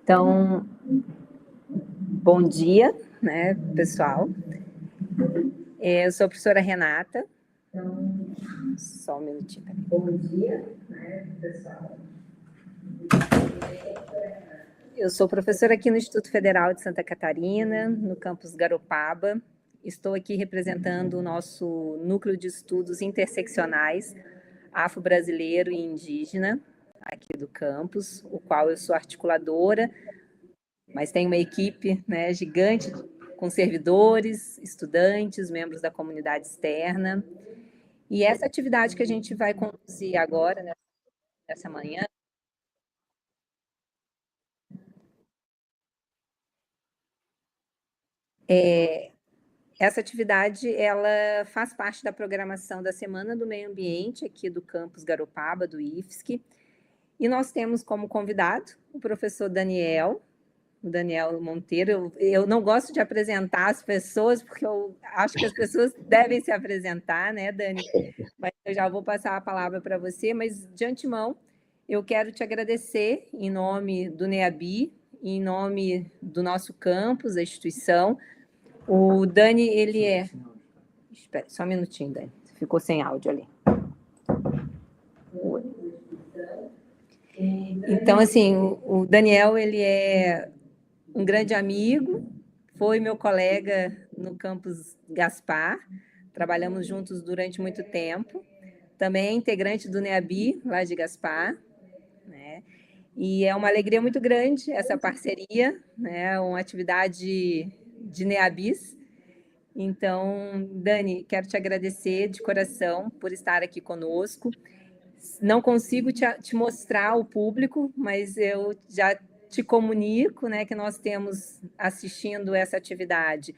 Então, bom dia, né, pessoal? Eu sou a professora Renata. Só um minutinho. Bom dia, né, pessoal? Eu sou professora aqui no Instituto Federal de Santa Catarina, no campus Garopaba. Estou aqui representando o nosso núcleo de estudos interseccionais afro-brasileiro e indígena, aqui do campus, o qual eu sou articuladora, mas tem uma equipe, né, gigante com servidores, estudantes, membros da comunidade externa. E essa atividade que a gente vai conduzir agora, né, nessa manhã, essa atividade ela faz parte da programação da Semana do Meio Ambiente aqui do campus Garopaba, do IFSC. E nós temos como convidado o professor Daniel, o Daniel Monteiro. Eu não gosto de apresentar as pessoas, porque eu acho que as pessoas devem se apresentar, né, Dani? Mas eu já vou passar a palavra para você, mas de antemão, eu quero te agradecer em nome do NEABI, em nome do nosso campus, da instituição. O Dani, ele é... Espera, só um minutinho, Dani. Ficou sem áudio ali. Então, assim, o Daniel, ele é um grande amigo, foi meu colega no campus Gaspar, trabalhamos juntos durante muito tempo. Também é integrante do NEABI, lá de Gaspar, né? E é uma alegria muito grande essa parceria, né? Uma atividade de NEABIs. Então, Dani, quero te agradecer de coração por estar aqui conosco. Não consigo te mostrar ao público, mas eu já te comunico, né, que nós temos assistindo essa atividade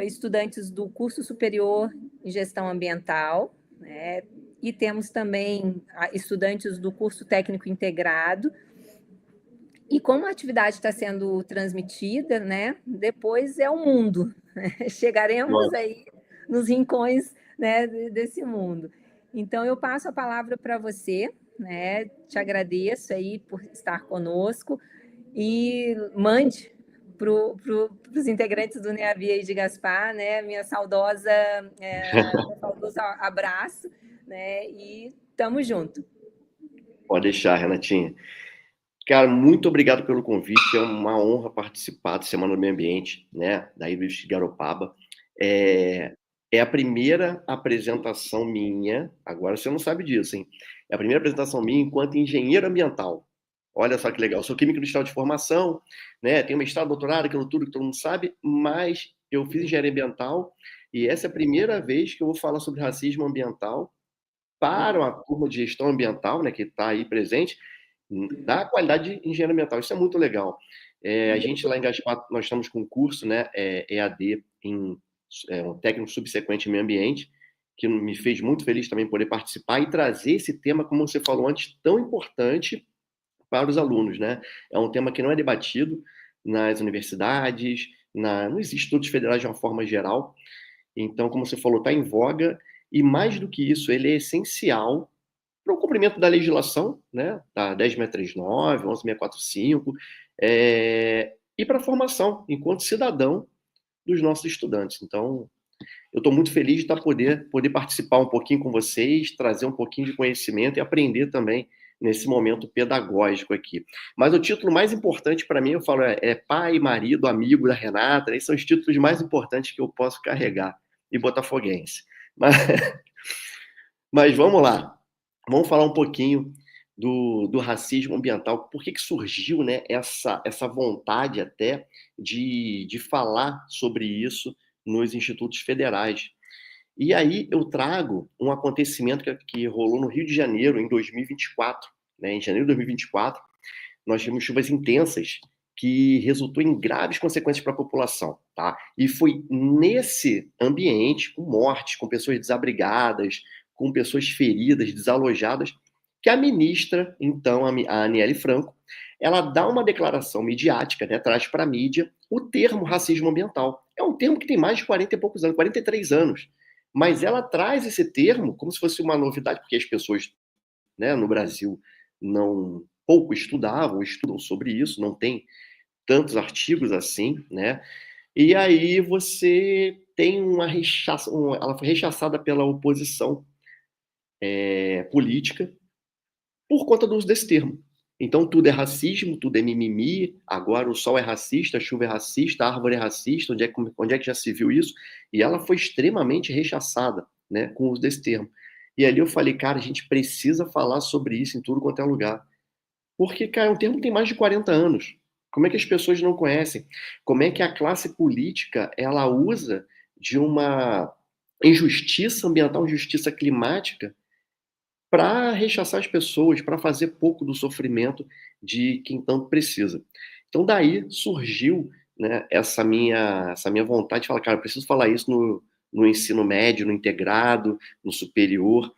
estudantes do curso superior em gestão ambiental, né, e temos também estudantes do curso técnico integrado. E como a atividade está sendo transmitida, né, depois é o mundo. Né? Chegaremos aí nos rincões, né, desse mundo. Então, eu passo a palavra para você, né? Te agradeço aí por estar conosco e mande para os integrantes do NEABI de Gaspar, né? Meu saudoso abraço, né? E estamos juntos. Pode deixar, Renatinha. Cara, muito obrigado pelo convite. É uma honra participar da Semana do Meio Ambiente, né? Daí do Garopaba. É a primeira apresentação minha, agora você não sabe disso, hein? É a primeira apresentação minha enquanto engenheiro ambiental. Olha só que legal. Eu sou químico industrial de formação, né? Tenho mestrado, doutorado, aquilo tudo que todo mundo sabe, mas eu fiz engenharia ambiental e essa é a primeira vez que eu vou falar sobre racismo ambiental para a turma de gestão ambiental, né, que está aí presente, da qualidade de engenharia ambiental. Isso é muito legal. A gente lá em Gaspar, nós estamos com um curso, né, EAD, em um técnico subsequente em meio ambiente, que me fez muito feliz também poder participar e trazer esse tema, como você falou antes, tão importante para os alunos, né? É um tema que não é debatido nas universidades, nos institutos federais de uma forma geral. Então, como você falou, está em voga e mais do que isso, ele é essencial para o cumprimento da legislação, né, da 10.639, 11.645, e para a formação enquanto cidadão dos nossos estudantes. Então, eu estou muito feliz de estar poder participar um pouquinho com vocês, trazer um pouquinho de conhecimento e aprender também nesse momento pedagógico aqui. Mas o título mais importante para mim, eu falo, é pai, marido, amigo da Renata. Esses são os títulos mais importantes que eu posso carregar e botafoguense. Mas vamos lá. Vamos falar um pouquinho do racismo ambiental. Por que surgiu, né, essa vontade até de falar sobre isso nos institutos federais? E aí eu trago um acontecimento que rolou no Rio de Janeiro em 2024. Né? Em janeiro de 2024, nós tivemos chuvas intensas que resultou em graves consequências para a população. Tá? E foi nesse ambiente, com mortes, com pessoas desabrigadas, com pessoas feridas, desalojadas, que a ministra, então, a Aniele Franco, ela dá uma declaração midiática, né, traz para a mídia o termo racismo ambiental. É um termo que tem mais de 40 e poucos anos, 43 anos. Mas ela traz esse termo como se fosse uma novidade, porque as pessoas, né, no Brasil não pouco estudavam ou estudam sobre isso, não tem tantos artigos assim, né? E aí você tem ela foi rechaçada pela oposição política por conta do uso desse termo. Então tudo é racismo, tudo é mimimi, agora o sol é racista, a chuva é racista, a árvore é racista, onde é que já se viu isso? E ela foi extremamente rechaçada, né, com o uso desse termo. E ali eu falei, cara, a gente precisa falar sobre isso em tudo quanto é lugar. Porque, cara, o termo tem mais de 40 anos. Como é que as pessoas não conhecem? Como é que a classe política ela usa de uma injustiça ambiental, injustiça climática, para rechaçar as pessoas, para fazer pouco do sofrimento de quem tanto precisa. Então daí surgiu, né, essa minha vontade de falar, cara, eu preciso falar isso no ensino médio, no integrado, no superior.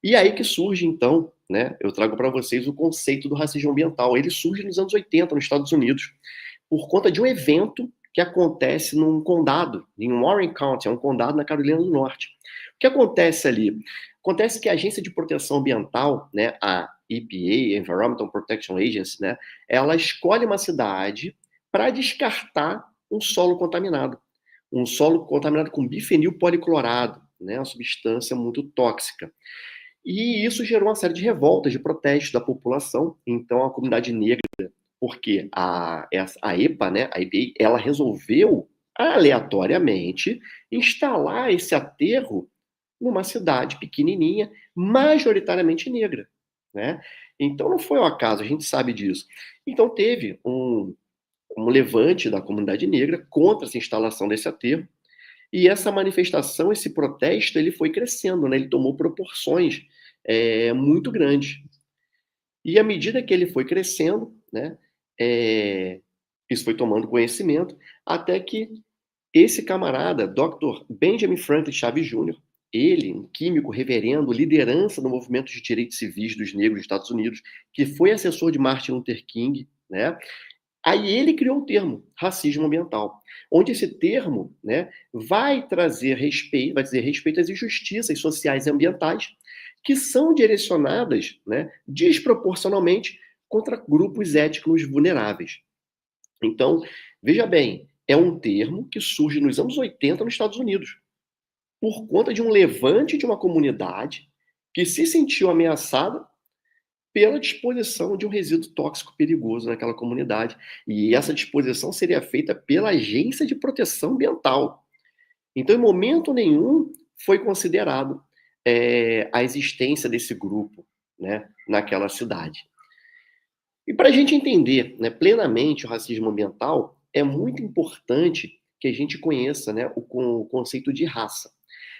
E aí que surge, então, né, eu trago para vocês o conceito do racismo ambiental. Ele surge nos anos 80, nos Estados Unidos, por conta de um evento que acontece num condado, em Warren County, é um condado na Carolina do Norte. O que acontece ali? Acontece que a Agência de Proteção Ambiental, né, a EPA, Environmental Protection Agency, né, ela escolhe uma cidade para descartar um solo contaminado com bifenil policlorado, né, uma substância muito tóxica. E isso gerou uma série de revoltas, de protestos da população. Então, a comunidade negra, porque a EPA, né, a EPA, ela resolveu aleatoriamente instalar esse aterro numa cidade pequenininha, majoritariamente negra, né? Então não foi um acaso, a gente sabe disso. Então teve um levante da comunidade negra contra essa instalação desse aterro, e essa manifestação, esse protesto, ele foi crescendo, né? Ele tomou proporções muito grandes. E à medida que ele foi crescendo, né, isso foi tomando conhecimento, até que esse camarada, Dr. Benjamin Franklin Chaves Jr., ele, um químico reverendo, liderança no movimento de direitos civis dos negros dos Estados Unidos, que foi assessor de Martin Luther King, né? Aí ele criou o termo racismo ambiental, onde esse termo, né, vai dizer respeito às injustiças sociais e ambientais que são direcionadas, né, desproporcionalmente contra grupos étnicos vulneráveis. Então, veja bem, é um termo que surge nos anos 80 nos Estados Unidos, por conta de um levante de uma comunidade que se sentiu ameaçada pela disposição de um resíduo tóxico perigoso naquela comunidade. E essa disposição seria feita pela Agência de Proteção Ambiental. Então, em momento nenhum, foi considerado a existência desse grupo, né, naquela cidade. E para a gente entender, né, plenamente o racismo ambiental, é muito importante que a gente conheça, né, o conceito de raça.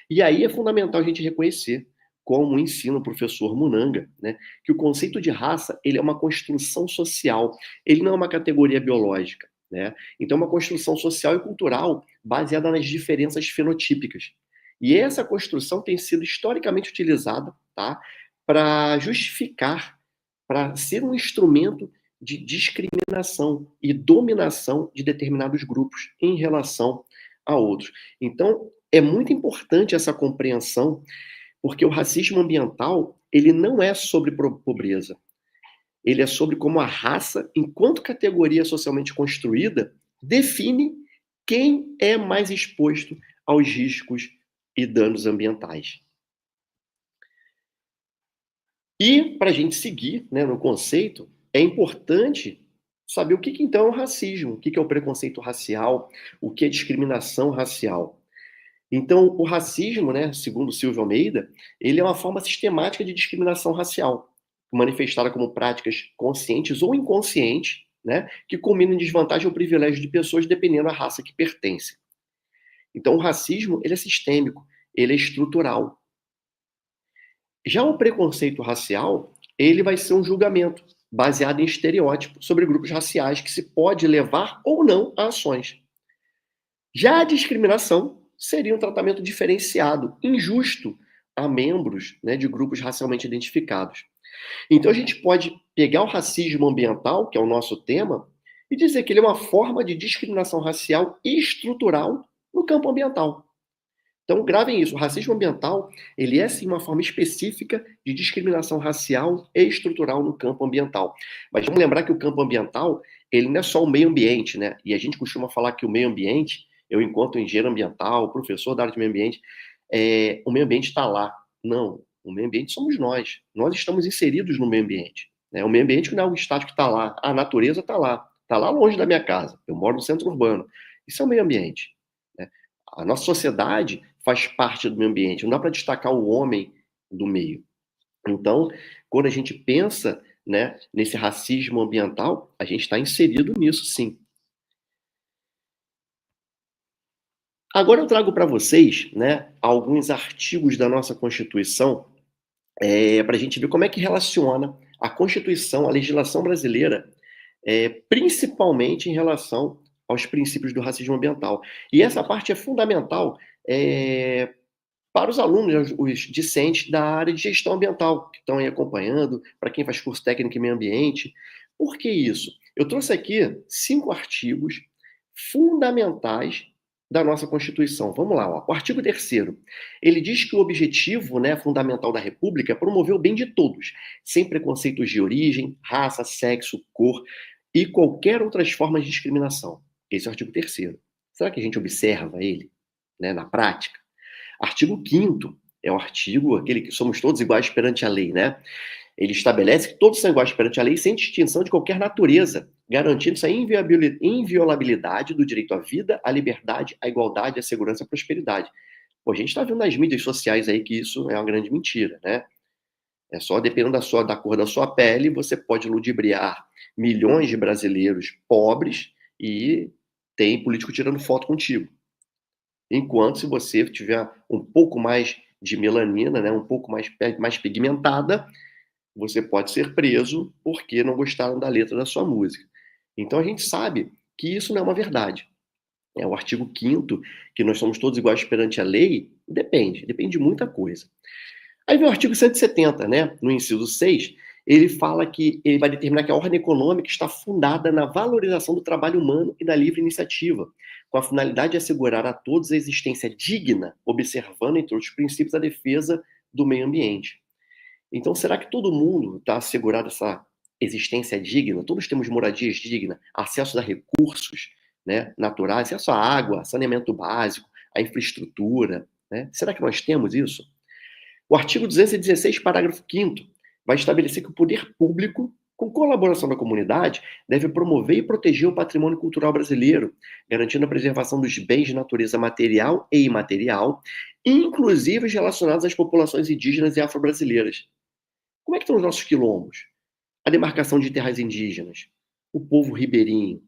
E aí é fundamental a gente reconhecer, como ensina o professor Munanga, né, que o conceito de raça ele é uma construção social, ele não é uma categoria biológica. Né? Então, é uma construção social e cultural baseada nas diferenças fenotípicas. E essa construção tem sido historicamente utilizada, tá, para justificar, para ser um instrumento de discriminação e dominação de determinados grupos em relação a outros. Então, é muito importante essa compreensão, porque o racismo ambiental, ele não é sobre pobreza. Ele é sobre como a raça, enquanto categoria socialmente construída, define quem é mais exposto aos riscos e danos ambientais. E, para a gente seguir, né, no conceito, é importante saber o que então é o racismo, o que é o preconceito racial, o que é discriminação racial. Então, o racismo, né, segundo Silvio Almeida, ele é uma forma sistemática de discriminação racial, manifestada como práticas conscientes ou inconscientes, né, que culminam em desvantagem ou privilégio de pessoas dependendo da raça que pertencem. Então, o racismo ele é sistêmico, ele é estrutural. Já o preconceito racial, ele vai ser um julgamento baseado em estereótipo sobre grupos raciais que se pode levar ou não a ações. Já a discriminação seria um tratamento diferenciado, injusto a membros, né, de grupos racialmente identificados. Então a gente pode pegar o racismo ambiental, que é o nosso tema, e dizer que ele é uma forma de discriminação racial estrutural no campo ambiental. Então, gravem isso, o racismo ambiental, ele é sim uma forma específica de discriminação racial e estrutural no campo ambiental. Mas vamos lembrar que o campo ambiental, ele não é só o meio ambiente, né? E a gente costuma falar que o meio ambiente, eu enquanto engenheiro ambiental, professor da área de meio ambiente, o meio ambiente está lá. Não, o meio ambiente somos nós. Nós estamos inseridos no meio ambiente. Né? O meio ambiente não é algo estático que está lá. A natureza está lá longe da minha casa. Eu moro no centro urbano. Isso é o meio ambiente. Né? A nossa sociedade faz parte do meio ambiente. Não dá para destacar o homem do meio. Então, quando a gente pensa, né, nesse racismo ambiental, a gente está inserido nisso, sim. Agora eu trago para vocês, né, alguns artigos da nossa Constituição, para a gente ver como é que relaciona a Constituição, a legislação brasileira, principalmente em relação aos princípios do racismo ambiental. E essa parte é fundamental para os alunos, os discentes da área de gestão ambiental, que estão aí acompanhando, para quem faz curso técnico em meio ambiente. Por que isso? Eu trouxe aqui 5 artigos fundamentais da nossa Constituição. Vamos lá, ó. O artigo 3º, ele diz que o objetivo, né, fundamental da República é promover o bem de todos, sem preconceitos de origem, raça, sexo, cor e qualquer outras formas de discriminação. Esse é o artigo 3º. Será que a gente observa ele, né, na prática? Artigo 5º é o artigo, aquele que somos todos iguais perante a lei, né? Ele estabelece que todos são iguais perante a lei sem distinção de qualquer natureza, garantindo-se a inviolabilidade do direito à vida, à liberdade, à igualdade, à segurança e à prosperidade. Pô, a gente está vendo nas mídias sociais aí que isso é uma grande mentira, né? É só dependendo da cor da sua pele, você pode ludibriar milhões de brasileiros pobres e tem político tirando foto contigo. Enquanto se você tiver um pouco mais de melanina, né, um pouco mais pigmentada, você pode ser preso porque não gostaram da letra da sua música. Então a gente sabe que isso não é uma verdade. É o artigo 5º, que nós somos todos iguais perante a lei, depende de muita coisa. Aí vem o artigo 170, né? No inciso 6, ele fala que ele vai determinar que a ordem econômica está fundada na valorização do trabalho humano e da livre iniciativa, com a finalidade de assegurar a todos a existência digna, observando, entre outros princípios, a defesa do meio ambiente. Então, será que todo mundo está assegurado essa existência digna? Todos temos moradias dignas, acesso a recursos, né, naturais, acesso à água, saneamento básico, à infraestrutura, né? Será que nós temos isso? O artigo 216, parágrafo 5º, vai estabelecer que o poder público, com colaboração da comunidade, deve promover e proteger o patrimônio cultural brasileiro, garantindo a preservação dos bens de natureza material e imaterial, inclusive os relacionados às populações indígenas e afro-brasileiras. Como é que estão os nossos quilombos? A demarcação de terras indígenas, o povo ribeirinho.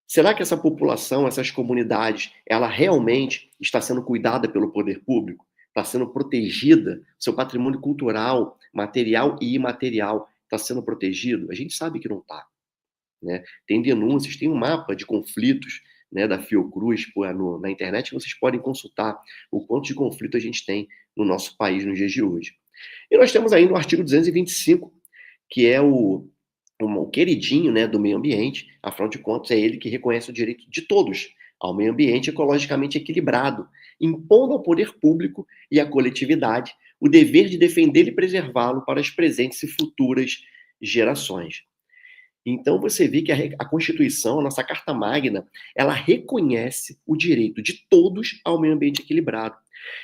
Será que essa população, essas comunidades, ela realmente está sendo cuidada pelo poder público? Está sendo protegida? Seu patrimônio cultural, material e imaterial está sendo protegido? A gente sabe que não está. Né? Tem denúncias, tem um mapa de conflitos, né, da Fiocruz na internet, vocês podem consultar o quanto de conflito a gente tem no nosso país nos dias de hoje. E nós temos ainda o artigo 225, que é o queridinho, né, do meio ambiente. Afinal de contas, é ele que reconhece o direito de todos ao meio ambiente ecologicamente equilibrado, impondo ao poder público e à coletividade o dever de defendê-lo e preservá-lo para as presentes e futuras gerações. Então você vê que a Constituição, a nossa Carta Magna, ela reconhece o direito de todos ao meio ambiente equilibrado.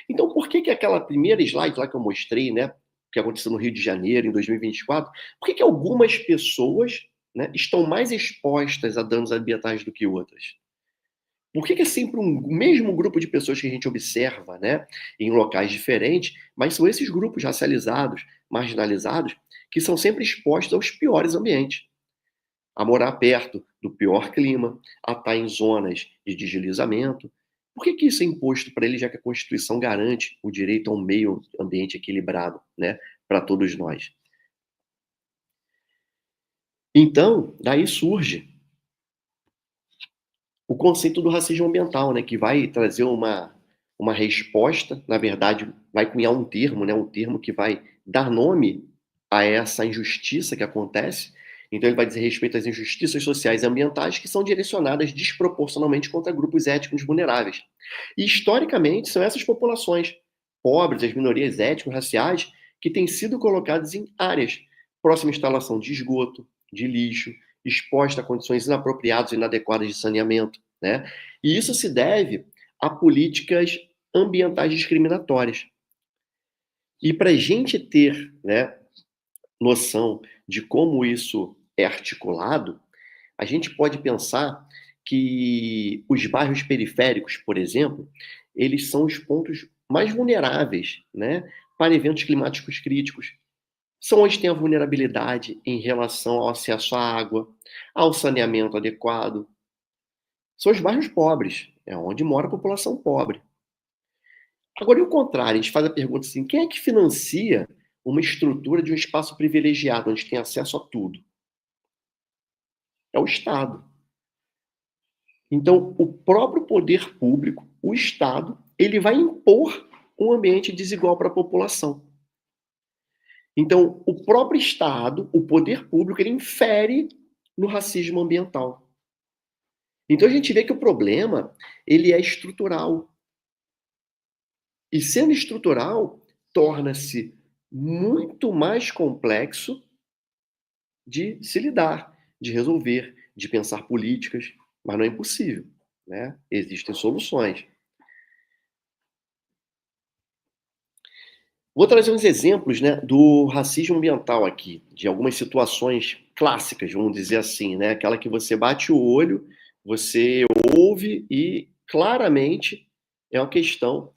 Então por que aquela primeira slide lá que eu mostrei, né, que aconteceu no Rio de Janeiro em 2024, por que algumas pessoas, né, estão mais expostas a danos ambientais do que outras? Por que é sempre o mesmo grupo de pessoas que a gente observa, né, em locais diferentes, mas são esses grupos racializados, marginalizados, que são sempre expostos aos piores ambientes? A morar perto do pior clima, a estar em zonas de deslizamento. Por que isso é imposto para eles, já que a Constituição garante o direito a um meio ambiente equilibrado, né, para todos nós? Então, daí surge o conceito do racismo ambiental, né, que vai trazer uma resposta, na verdade, vai cunhar um termo, né, um termo que vai dar nome a essa injustiça que acontece Então ele vai dizer respeito às injustiças sociais e ambientais que são direcionadas desproporcionalmente contra grupos étnicos vulneráveis. E historicamente são essas populações pobres, as minorias étnico-raciais, que têm sido colocadas em áreas próxima à instalação de esgoto, de lixo, exposta a condições inapropriadas e inadequadas de saneamento, né? E isso se deve a políticas ambientais discriminatórias. E para a gente ter, né, noção de como isso é articulado, a gente pode pensar que os bairros periféricos, por exemplo, eles são os pontos mais vulneráveis, né, para eventos climáticos críticos. São onde tem a vulnerabilidade em relação ao acesso à água, ao saneamento adequado. São os bairros pobres, é onde mora a população pobre. Agora, e o contrário, a gente faz a pergunta assim: quem é que financia uma estrutura de um espaço privilegiado, onde tem acesso a tudo? É o Estado. Então, o próprio poder público, o Estado, ele vai impor um ambiente desigual para a população. Então, o próprio Estado, o poder público, ele infere no racismo ambiental. Então, a gente vê que o problema, ele é estrutural. E sendo estrutural, torna-se muito mais complexo de se lidar, de resolver, de pensar políticas, mas não é impossível, né? Existem soluções. Vou trazer uns exemplos, né, do racismo ambiental aqui, de algumas situações clássicas, vamos dizer assim, né? Aquela que você bate o olho, você ouve e claramente é uma questão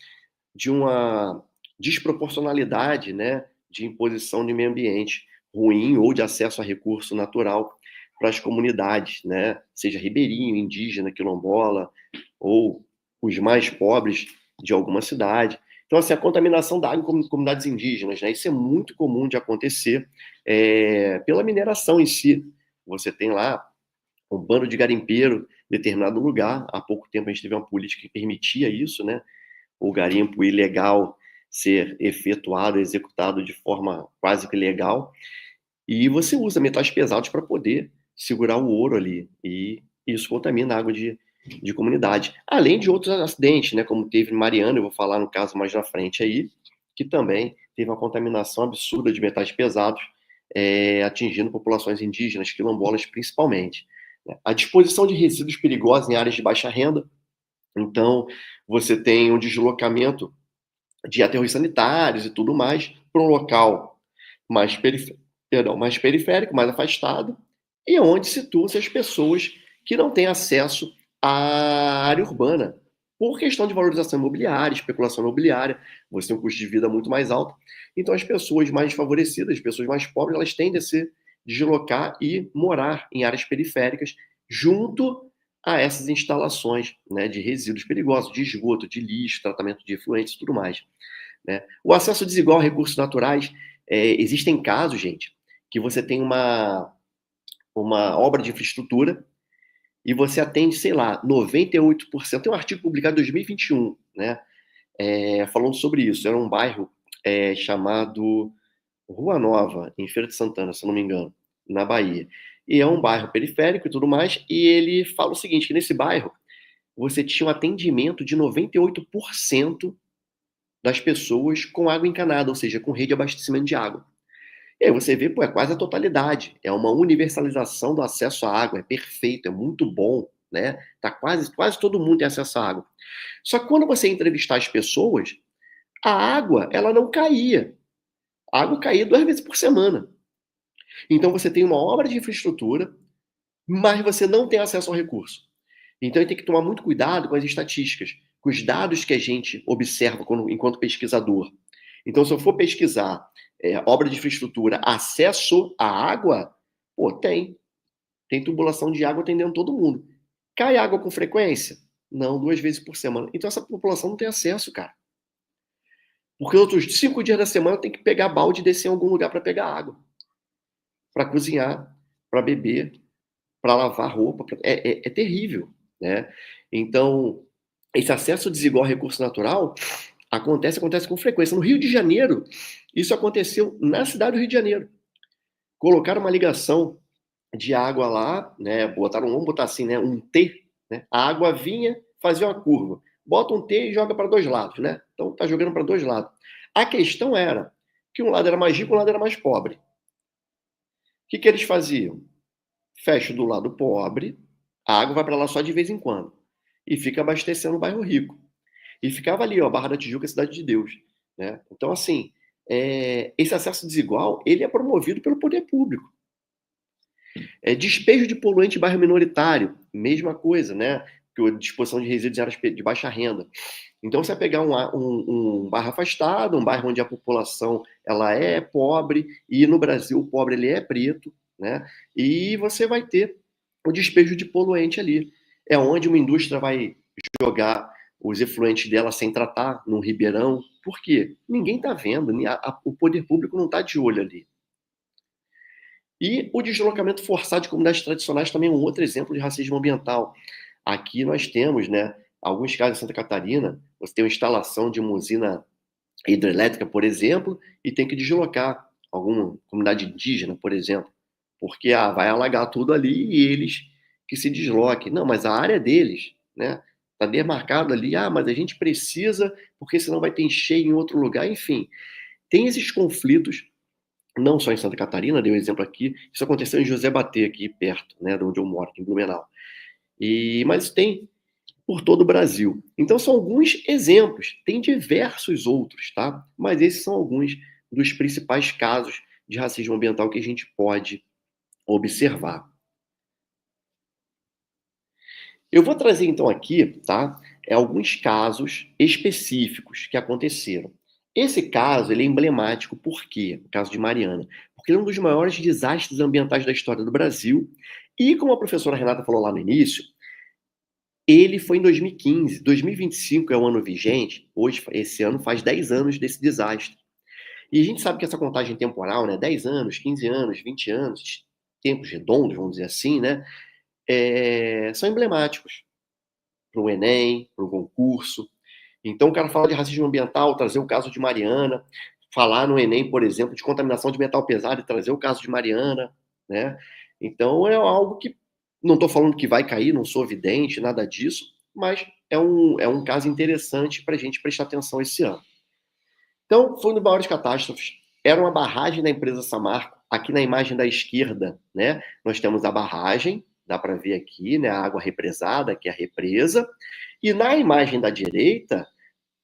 de uma desproporcionalidade, né, de imposição de meio ambiente ruim ou de acesso a recurso natural para as comunidades, né, seja ribeirinho, indígena, quilombola ou os mais pobres de alguma cidade. Então, assim, a contaminação da água em comunidades indígenas, né, isso é muito comum de acontecer pela mineração em si. Você tem lá um bando de garimpeiro em determinado lugar. Há pouco tempo a gente teve uma política que permitia isso, né? O garimpo ilegal ser efetuado, executado de forma quase que legal, e você usa metais pesados para poder segurar o ouro ali, e isso contamina a água de comunidade. Além de outros acidentes, né, como teve em Mariana, eu vou falar no caso mais na frente aí, que também teve uma contaminação absurda de metais pesados, atingindo populações indígenas, quilombolas principalmente. A disposição de resíduos perigosos em áreas de baixa renda. Então, você tem um deslocamento de aterros sanitários e tudo mais para um local mais, mais periférico, mais afastado, e onde situam-se as pessoas que não têm acesso à área urbana, por questão de valorização imobiliária, especulação imobiliária, você tem um custo de vida muito mais alto. Então, as pessoas mais favorecidas, as pessoas mais pobres, elas tendem a se deslocar e morar em áreas periféricas, junto a essas instalações, né, de resíduos perigosos, de esgoto, de lixo, tratamento de efluentes e tudo mais, né? O acesso desigual a recursos naturais, existem casos, gente, que você tem uma obra de infraestrutura e você atende, sei lá, 98%. Tem um artigo publicado em 2021, né, falando sobre isso. Era um bairro chamado Rua Nova, em Feira de Santana, se eu não me engano, na Bahia. E é um bairro periférico e tudo mais, e ele fala o seguinte, que nesse bairro você tinha um atendimento de 98% das pessoas com água encanada, ou seja, com rede de abastecimento de água. E aí você vê, pô, é quase a totalidade, é uma universalização do acesso à água, é perfeito, é muito bom, né? Tá quase todo mundo tem acesso à água. Só que quando você entrevistar as pessoas, a água, ela não caía. A água caía 2 vezes por semana. Então você tem uma obra de infraestrutura, mas você não tem acesso ao recurso. Então tem que tomar muito cuidado com as estatísticas, com os dados que a gente observa enquanto pesquisador. Então, se eu for pesquisar obra de infraestrutura, acesso à água, pô, tem. Tem tubulação de água atendendo todo mundo. Cai água com frequência? Não, 2 vezes por semana. Então essa população não tem acesso, cara. Porque os outros 5 dias da semana tem que pegar balde e descer em algum lugar para pegar água. Para cozinhar, para beber, para lavar roupa. É terrível, né? Então, esse acesso desigual a recurso natural acontece com frequência. No Rio de Janeiro, isso aconteceu na cidade do Rio de Janeiro. Colocaram uma ligação de água lá, né? Vamos botar assim, né? Um T, né? A água vinha, fazia uma curva. Bota um T e joga para dois lados, né? Então tá jogando para dois lados. A questão era que um lado era mais rico, um lado era mais pobre. O que eles faziam? Fecha do lado pobre, a água vai para lá só de vez em quando e fica abastecendo o bairro rico. E ficava ali, ó, Barra da Tijuca, Cidade de Deus, né? Então, assim, esse acesso desigual, ele é promovido pelo poder público. Despejo de poluente em bairro minoritário, mesma coisa, né? Disposição de resíduos em áreas de baixa renda. Então, você vai pegar um bairro afastado, um bairro onde a população ela é pobre, e no Brasil o pobre ele é preto, né? E você vai ter o despejo de poluente ali. É onde uma indústria vai jogar os efluentes dela sem tratar, num ribeirão. Por quê? Ninguém está vendo, o poder público não está de olho ali. E o deslocamento forçado de comunidades tradicionais também é um outro exemplo de racismo ambiental. Aqui nós temos, né, alguns casos em Santa Catarina, você tem uma instalação de uma usina hidrelétrica, por exemplo, e tem que deslocar alguma comunidade indígena, por exemplo, porque vai alagar tudo ali e eles que se desloquem. Não, mas a área deles, né, está demarcado ali, mas a gente precisa, porque senão vai ter enchente em outro lugar, enfim. Tem esses conflitos não só em Santa Catarina, dei um exemplo aqui, isso aconteceu em José Batê, aqui perto, né, de onde eu moro, aqui em Blumenau. Mas tem por todo o Brasil. Então são alguns exemplos, tem diversos outros, tá? Mas esses são alguns dos principais casos de racismo ambiental que a gente pode observar. Eu vou trazer então aqui, tá, alguns casos específicos que aconteceram. Esse caso ele é emblemático, por quê? O caso de Mariana. Porque ele é um dos maiores desastres ambientais da história do Brasil. E como a professora Renata falou lá no início, ele foi em 2015. 2025 é o ano vigente. Hoje, esse ano, faz 10 anos desse desastre. E a gente sabe que essa contagem temporal, né, 10 anos, 15 anos, 20 anos, tempos redondos, vamos dizer assim, né, são emblemáticos para o Enem, para o concurso. Então, o cara fala de racismo ambiental, trazer o caso de Mariana, falar no Enem, por exemplo, de contaminação de metal pesado e trazer o caso de Mariana, né? Então, é algo que não estou falando que vai cair, não sou vidente, nada disso, mas é um caso interessante para a gente prestar atenção esse ano. Então, foi uma das maiores catástrofes. Era uma barragem da empresa Samarco. Aqui na imagem da esquerda, né, nós temos a barragem, dá para ver aqui, né, a água represada, que é a represa. E na imagem da direita,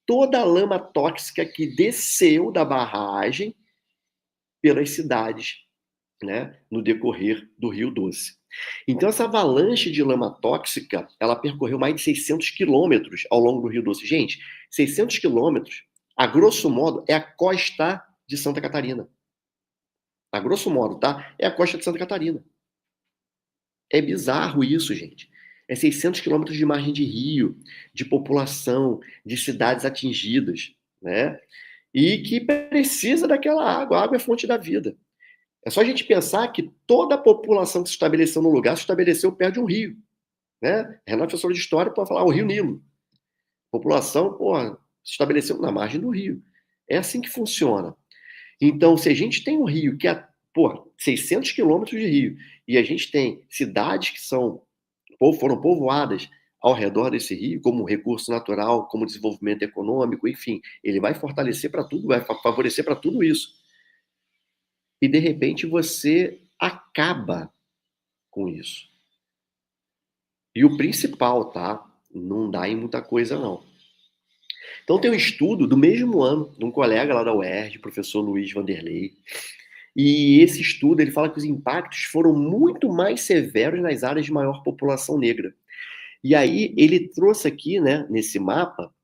toda a lama tóxica que desceu da barragem pelas cidades, né, no decorrer do Rio Doce. Então, essa avalanche de lama tóxica, ela percorreu mais de 600 quilômetros ao longo do Rio Doce. Gente, 600 quilômetros, a grosso modo, é a costa de Santa Catarina. A grosso modo, tá? É a costa de Santa Catarina. É bizarro isso, gente. É 600 quilômetros de margem de rio, de população, de cidades atingidas, né? E que precisa daquela água. A água é fonte da vida. É só a gente pensar que toda a população que se estabeleceu no lugar se estabeleceu perto de um rio, né? Renato, professor de história, pode falar o Rio Nilo. A população, se estabeleceu na margem do rio. É assim que funciona. Então, se a gente tem um rio que é, 600 quilômetros de rio, e a gente tem cidades que foram povoadas ao redor desse rio, como recurso natural, como desenvolvimento econômico, enfim, ele vai fortalecer para tudo, vai favorecer para tudo isso. E de repente você acaba com isso. E o principal, tá? Não dá em muita coisa, não. Então tem um estudo do mesmo ano, de um colega lá da UERJ, professor Luiz Vanderlei, e esse estudo ele fala que os impactos foram muito mais severos nas áreas de maior população negra. E aí ele trouxe aqui, né, nesse mapa,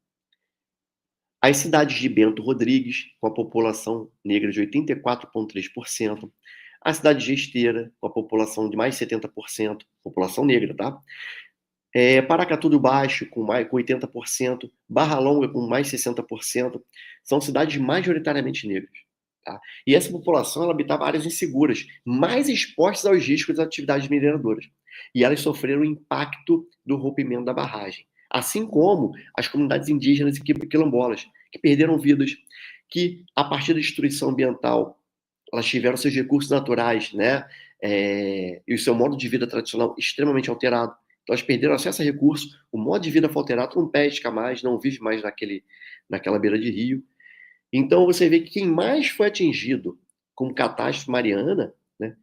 as cidades de Bento Rodrigues, com a população negra de 84,3%, a cidade de Esteira, com a população de mais de 70%, população negra, tá? Paracatu do Baixo, com 80%, Barra Longa, com mais de 60%, são cidades majoritariamente negras. Tá? E essa população ela habitava áreas inseguras, mais expostas aos riscos das atividades mineradoras. E elas sofreram o impacto do rompimento da barragem. Assim como as comunidades indígenas e quilombolas, que perderam vidas, que, a partir da destruição ambiental, elas tiveram seus recursos naturais, né, e o seu modo de vida tradicional extremamente alterado. Então, elas perderam acesso a recursos, o modo de vida foi alterado, tu não pesca mais, não vive mais naquela beira de rio. Então, você vê que quem mais foi atingido com catástrofe mariana, né,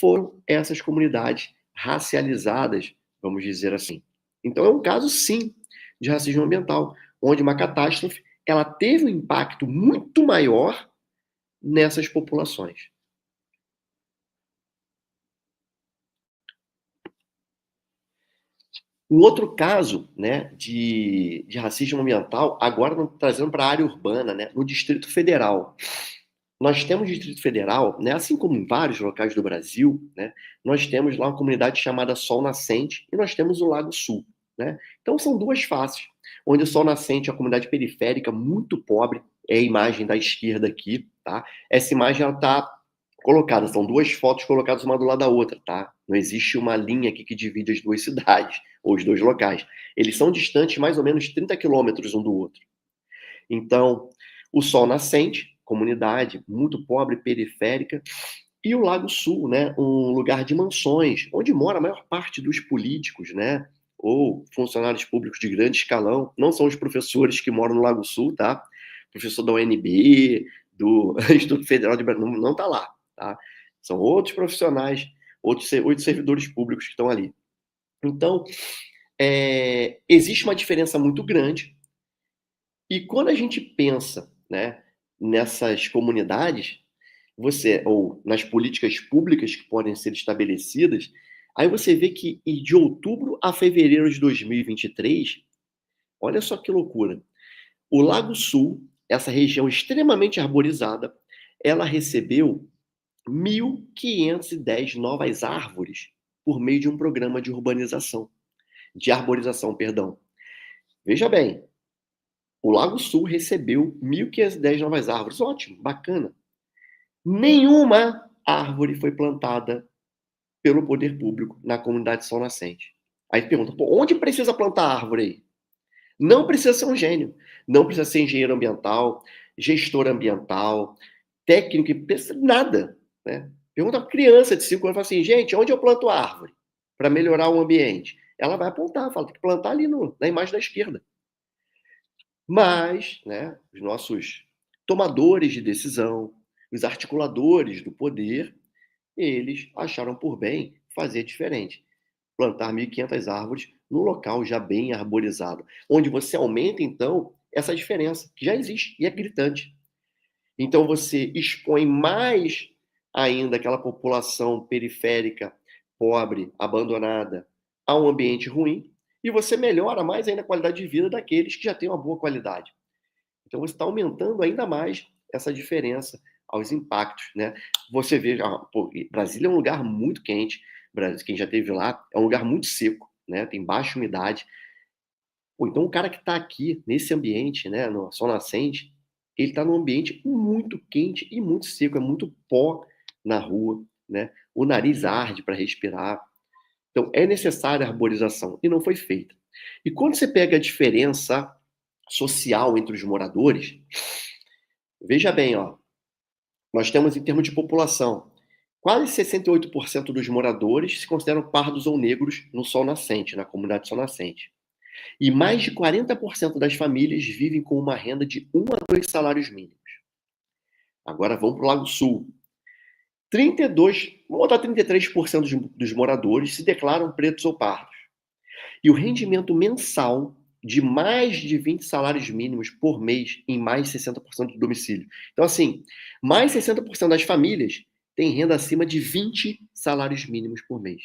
foram essas comunidades racializadas, vamos dizer assim. Então, é um caso, sim, de racismo ambiental, onde uma catástrofe ela teve um impacto muito maior nessas populações. Um outro caso, né, de racismo ambiental, agora trazendo para a área urbana, né, no Distrito Federal. Nós temos o Distrito Federal, né, assim como em vários locais do Brasil, né, nós temos lá uma comunidade chamada Sol Nascente e nós temos o Lago Sul. Né? Então são duas faces, onde o Sol Nascente é uma comunidade periférica muito pobre, é a imagem da esquerda aqui, tá? Essa imagem ela está colocada, são duas fotos colocadas uma do lado da outra, tá? Não existe uma linha aqui que divide as duas cidades, ou os dois locais. Eles são distantes mais ou menos 30 quilômetros um do outro. Então, o Sol Nascente, comunidade muito pobre, periférica, e o Lago Sul, né, um lugar de mansões, onde mora a maior parte dos políticos, né, ou funcionários públicos de grande escalão. Não são os professores que moram no Lago Sul, tá? Professor da UNB, do Instituto Federal de Brasília, não está lá, tá? São outros profissionais, outros servidores públicos que estão ali. Então, existe uma diferença muito grande. E quando a gente pensa, né, nessas comunidades, ou nas políticas públicas que podem ser estabelecidas, aí você vê que de outubro a fevereiro de 2023, olha só que loucura, o Lago Sul, essa região extremamente arborizada, ela recebeu 1.510 novas árvores por meio de um programa de arborização, perdão. Veja bem, o Lago Sul recebeu 1.510 novas árvores. Ótimo, bacana. Nenhuma árvore foi plantada pelo poder público na comunidade Sol Nascente. Aí pergunta, onde precisa plantar árvore aí? Não precisa ser um gênio. Não precisa ser engenheiro ambiental, gestor ambiental, técnico, nada. Né? Pergunta para criança de 5 anos, fala assim, gente, onde eu planto árvore para melhorar o ambiente? Ela vai apontar, fala, tem que plantar ali na imagem da esquerda. Mas, né, os nossos tomadores de decisão, os articuladores do poder, eles acharam por bem fazer diferente. Plantar 1.500 árvores no local já bem arborizado, onde você aumenta, então, essa diferença, que já existe e é gritante. Então, você expõe mais ainda aquela população periférica, pobre, abandonada, a um ambiente ruim, e você melhora mais ainda a qualidade de vida daqueles que já têm uma boa qualidade. Então, você está aumentando ainda mais essa diferença aos impactos, né? Você vê, Brasília é um lugar muito quente, quem já esteve lá, é um lugar muito seco, né? Tem baixa umidade. Então, o cara que está aqui, nesse ambiente, né, no Sol Nascente, ele está num ambiente muito quente e muito seco, é muito pó na rua, né? O nariz arde para respirar. Então, é necessária a arborização, e não foi feita. E quando você pega a diferença social entre os moradores, veja bem, ó, nós temos em termos de população, quase 68% dos moradores se consideram pardos ou negros no Sol Nascente, na comunidade Sol Nascente. E mais de 40% das famílias vivem com uma renda de 1 a 2 salários mínimos. Agora vamos para o Lago Sul. 33% dos moradores se declaram pretos ou pardos. E o rendimento mensal de mais de 20 salários mínimos por mês em mais de 60% do domicílio. Então, assim, mais de 60% das famílias têm renda acima de 20 salários mínimos por mês.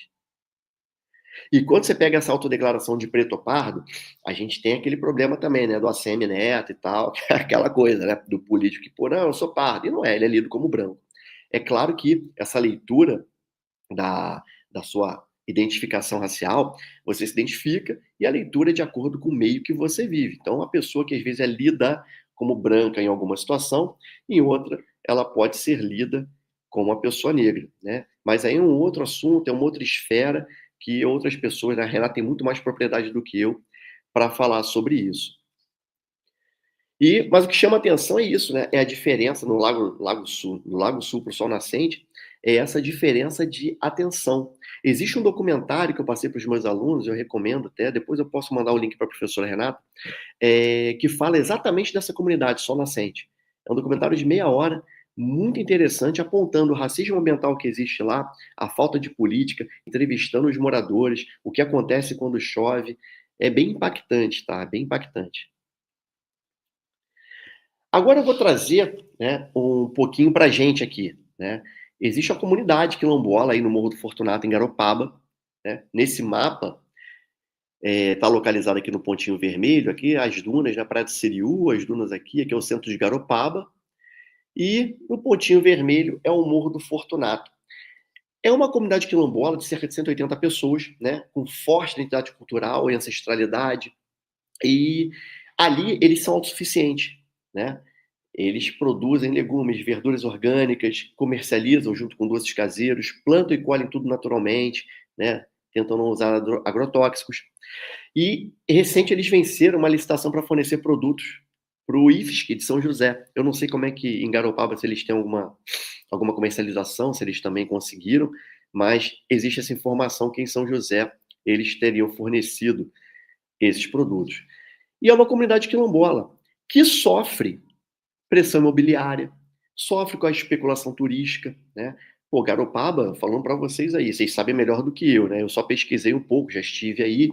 E quando você pega essa autodeclaração de preto ou pardo, a gente tem aquele problema também, né, do ACM Neto e tal, aquela coisa, né, do político que, pô, não, eu sou pardo. E não é, ele é lido como branco. É claro que essa leitura da sua identificação racial, você se identifica e a leitura é de acordo com o meio que você vive. Então, uma pessoa que às vezes é lida como branca em alguma situação, em outra, ela pode ser lida como uma pessoa negra, né? Mas aí é um outro assunto, é uma outra esfera que outras pessoas, né? A Renata tem muito mais propriedade do que eu para falar sobre isso. Mas o que chama atenção é isso, né? É a diferença no Lago Sul, para o Sol Nascente, é essa diferença de atenção. Existe um documentário que eu passei para os meus alunos, eu recomendo até, depois eu posso mandar o link para a professora Renata, que fala exatamente dessa comunidade Sol Nascente. É um documentário de meia hora, muito interessante, apontando o racismo ambiental que existe lá, a falta de política, entrevistando os moradores, o que acontece quando chove. É bem impactante, tá? Bem impactante. Agora eu vou trazer, né, um pouquinho para a gente aqui, né? Existe a comunidade quilombola aí no Morro do Fortunato, em Garopaba, né? Nesse mapa, está localizado aqui no pontinho vermelho, aqui as dunas na Praia de Siriú, as dunas aqui é o centro de Garopaba, e no pontinho vermelho é o Morro do Fortunato. É uma comunidade quilombola de cerca de 180 pessoas, né, com forte identidade cultural e ancestralidade, e ali eles são autossuficientes, né? Eles produzem legumes, verduras orgânicas, comercializam junto com doces caseiros, plantam e colhem tudo naturalmente, né? Tentam não usar agrotóxicos. E recente eles venceram uma licitação para fornecer produtos para o IFSC de São José. Eu não sei como é que em Garopaba se eles têm alguma comercialização, se eles também conseguiram, mas existe essa informação que em São José eles teriam fornecido esses produtos. E é uma comunidade quilombola que sofre pressão imobiliária, sofre com a especulação turística, né? Pô, Garopaba, falando para vocês aí, vocês sabem melhor do que eu, né? Eu só pesquisei um pouco, já estive aí.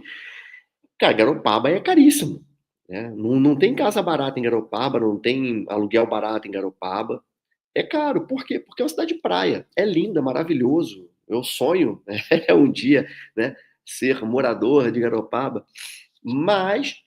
Cara, Garopaba é caríssimo, né? Não tem casa barata em Garopaba, não tem aluguel barato em Garopaba. É caro, por quê? Porque é uma cidade de praia, é linda, maravilhoso. Eu sonho, né, um dia, né, ser morador de Garopaba, mas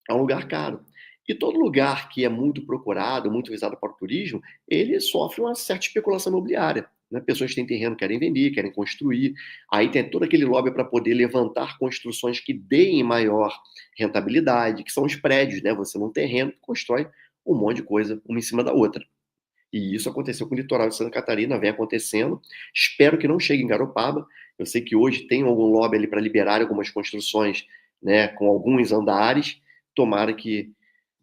é um lugar caro. E todo lugar que é muito procurado, muito visado para o turismo, ele sofre uma certa especulação imobiliária, né? Pessoas que têm terreno querem vender, querem construir. Aí tem todo aquele lobby para poder levantar construções que deem maior rentabilidade, que são os prédios, né? Você num terreno constrói um monte de coisa uma em cima da outra. E isso aconteceu com o litoral de Santa Catarina, vem acontecendo. Espero que não chegue em Garopaba. Eu sei que hoje tem algum lobby ali para liberar algumas construções, né, com alguns andares. Tomara que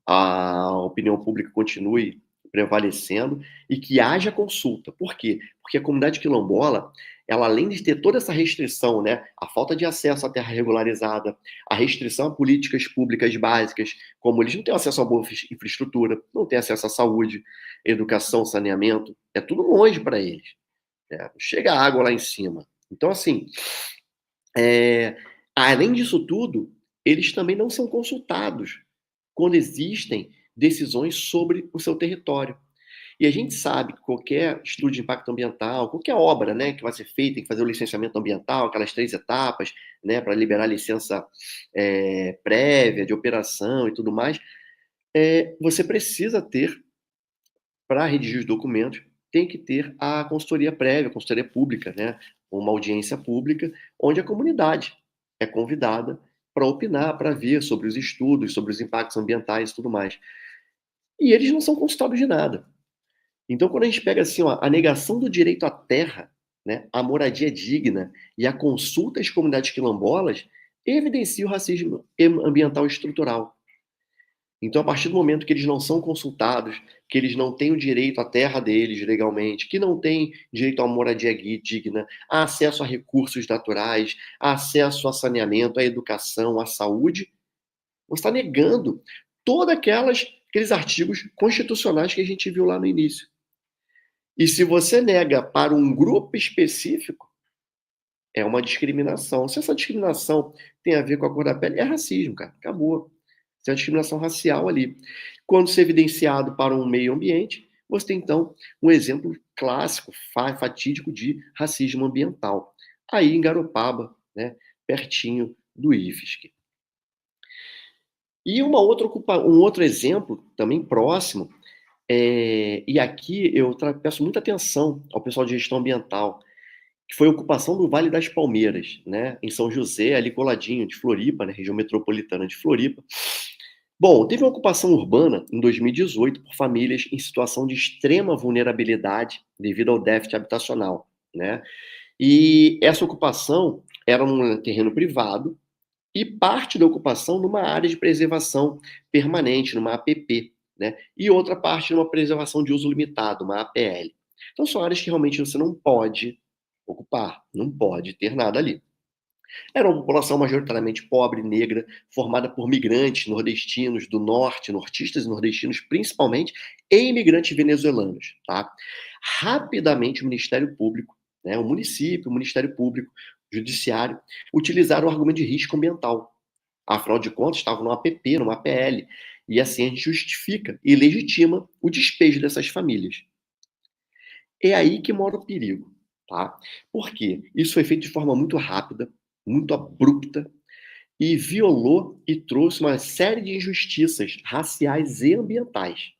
a opinião pública continue prevalecendo e que haja consulta. Por quê? Porque a comunidade quilombola, ela além de ter toda essa restrição, né, a falta de acesso à terra regularizada, a restrição a políticas públicas básicas, como eles não têm acesso a boa infraestrutura, não têm acesso à saúde, educação, saneamento, é tudo longe para eles. Né? Chega água lá em cima. Então, assim, além disso tudo, eles também não são consultados quando existem decisões sobre o seu território. E a gente sabe que qualquer estudo de impacto ambiental, qualquer obra, né, que vai ser feita, tem que fazer o licenciamento ambiental, aquelas 3 etapas, né, para liberar a licença prévia de operação e tudo mais, você precisa ter, para redigir os documentos, tem que ter a consultoria prévia, a consultoria pública, né, uma audiência pública, onde a comunidade é convidada para opinar, para ver sobre os estudos, sobre os impactos ambientais e tudo mais. E eles não são consultados de nada. Então, quando a gente pega assim, ó, a negação do direito à terra, né, à moradia digna e a consulta às comunidades quilombolas, evidencia o racismo ambiental estrutural. Então, a partir do momento que eles não são consultados, que eles não têm o direito à terra deles legalmente, que não têm direito a uma moradia digna, a acesso a recursos naturais, a acesso a saneamento, à educação, à saúde, você está negando todos aqueles artigos constitucionais que a gente viu lá no início. E se você nega para um grupo específico, é uma discriminação. Se essa discriminação tem a ver com a cor da pele, é racismo, cara. Acabou. Tem uma discriminação racial ali. Quando se é evidenciado para um meio ambiente, você tem, então, um exemplo clássico, fatídico de racismo ambiental. Aí em Garopaba, né, pertinho do IFSC. E um outro exemplo, também próximo, e aqui eu peço muita atenção ao pessoal de gestão ambiental, que foi a ocupação do Vale das Palmeiras, né, em São José, ali coladinho de Floripa, né, região metropolitana de Floripa. Bom, teve uma ocupação urbana em 2018 por famílias em situação de extrema vulnerabilidade devido ao déficit habitacional, né? E essa ocupação era num terreno privado e parte da ocupação numa área de preservação permanente, numa APP, né? E outra parte numa preservação de uso limitado, uma APL. Então são áreas que realmente você não pode ocupar, não pode ter nada ali. Era uma população majoritariamente pobre, negra, formada por migrantes nordestinos do norte, nortistas e nordestinos principalmente, e imigrantes venezuelanos, tá? Rapidamente o Ministério Público, né, o município, o Ministério Público, o Judiciário, utilizaram o argumento de risco ambiental. Afinal de contas, estavam numa APP, numa PL, e assim a gente justifica e legitima o despejo dessas famílias. É aí que mora o perigo, tá? Por quê? Isso foi feito de forma muito rápida, muito abrupta, e violou e trouxe uma série de injustiças raciais e ambientais.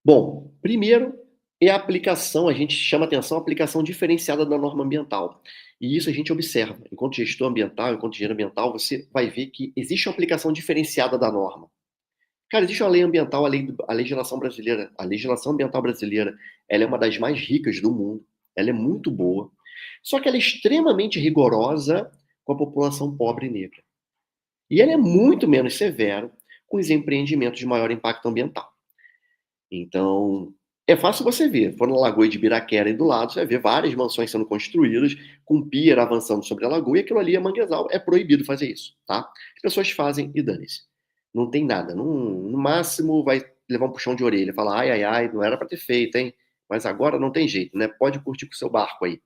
Bom, primeiro é a aplicação, a gente chama atenção a aplicação diferenciada da norma ambiental. E isso a gente observa. Enquanto gestor ambiental, enquanto engenheiro ambiental, você vai ver que existe uma aplicação diferenciada da norma. Cara, existe uma lei ambiental, a legislação brasileira, a legislação ambiental brasileira, ela é uma das mais ricas do mundo, ela é muito boa, só que ela é extremamente rigorosa com a população pobre e negra. E ela é muito menos severa com os empreendimentos de maior impacto ambiental. Então, é fácil você ver. For na Lagoa de Ibiraquera e do lado, você vai ver várias mansões sendo construídas, com pier avançando sobre a lagoa, e aquilo ali é manguezal. É proibido fazer isso, tá? As pessoas fazem e dane-se. Não tem nada. No máximo, vai levar um puxão de orelha, falar, ai, ai, ai, não era para ter feito, hein? Mas agora não tem jeito, né? Pode curtir com o seu barco aí.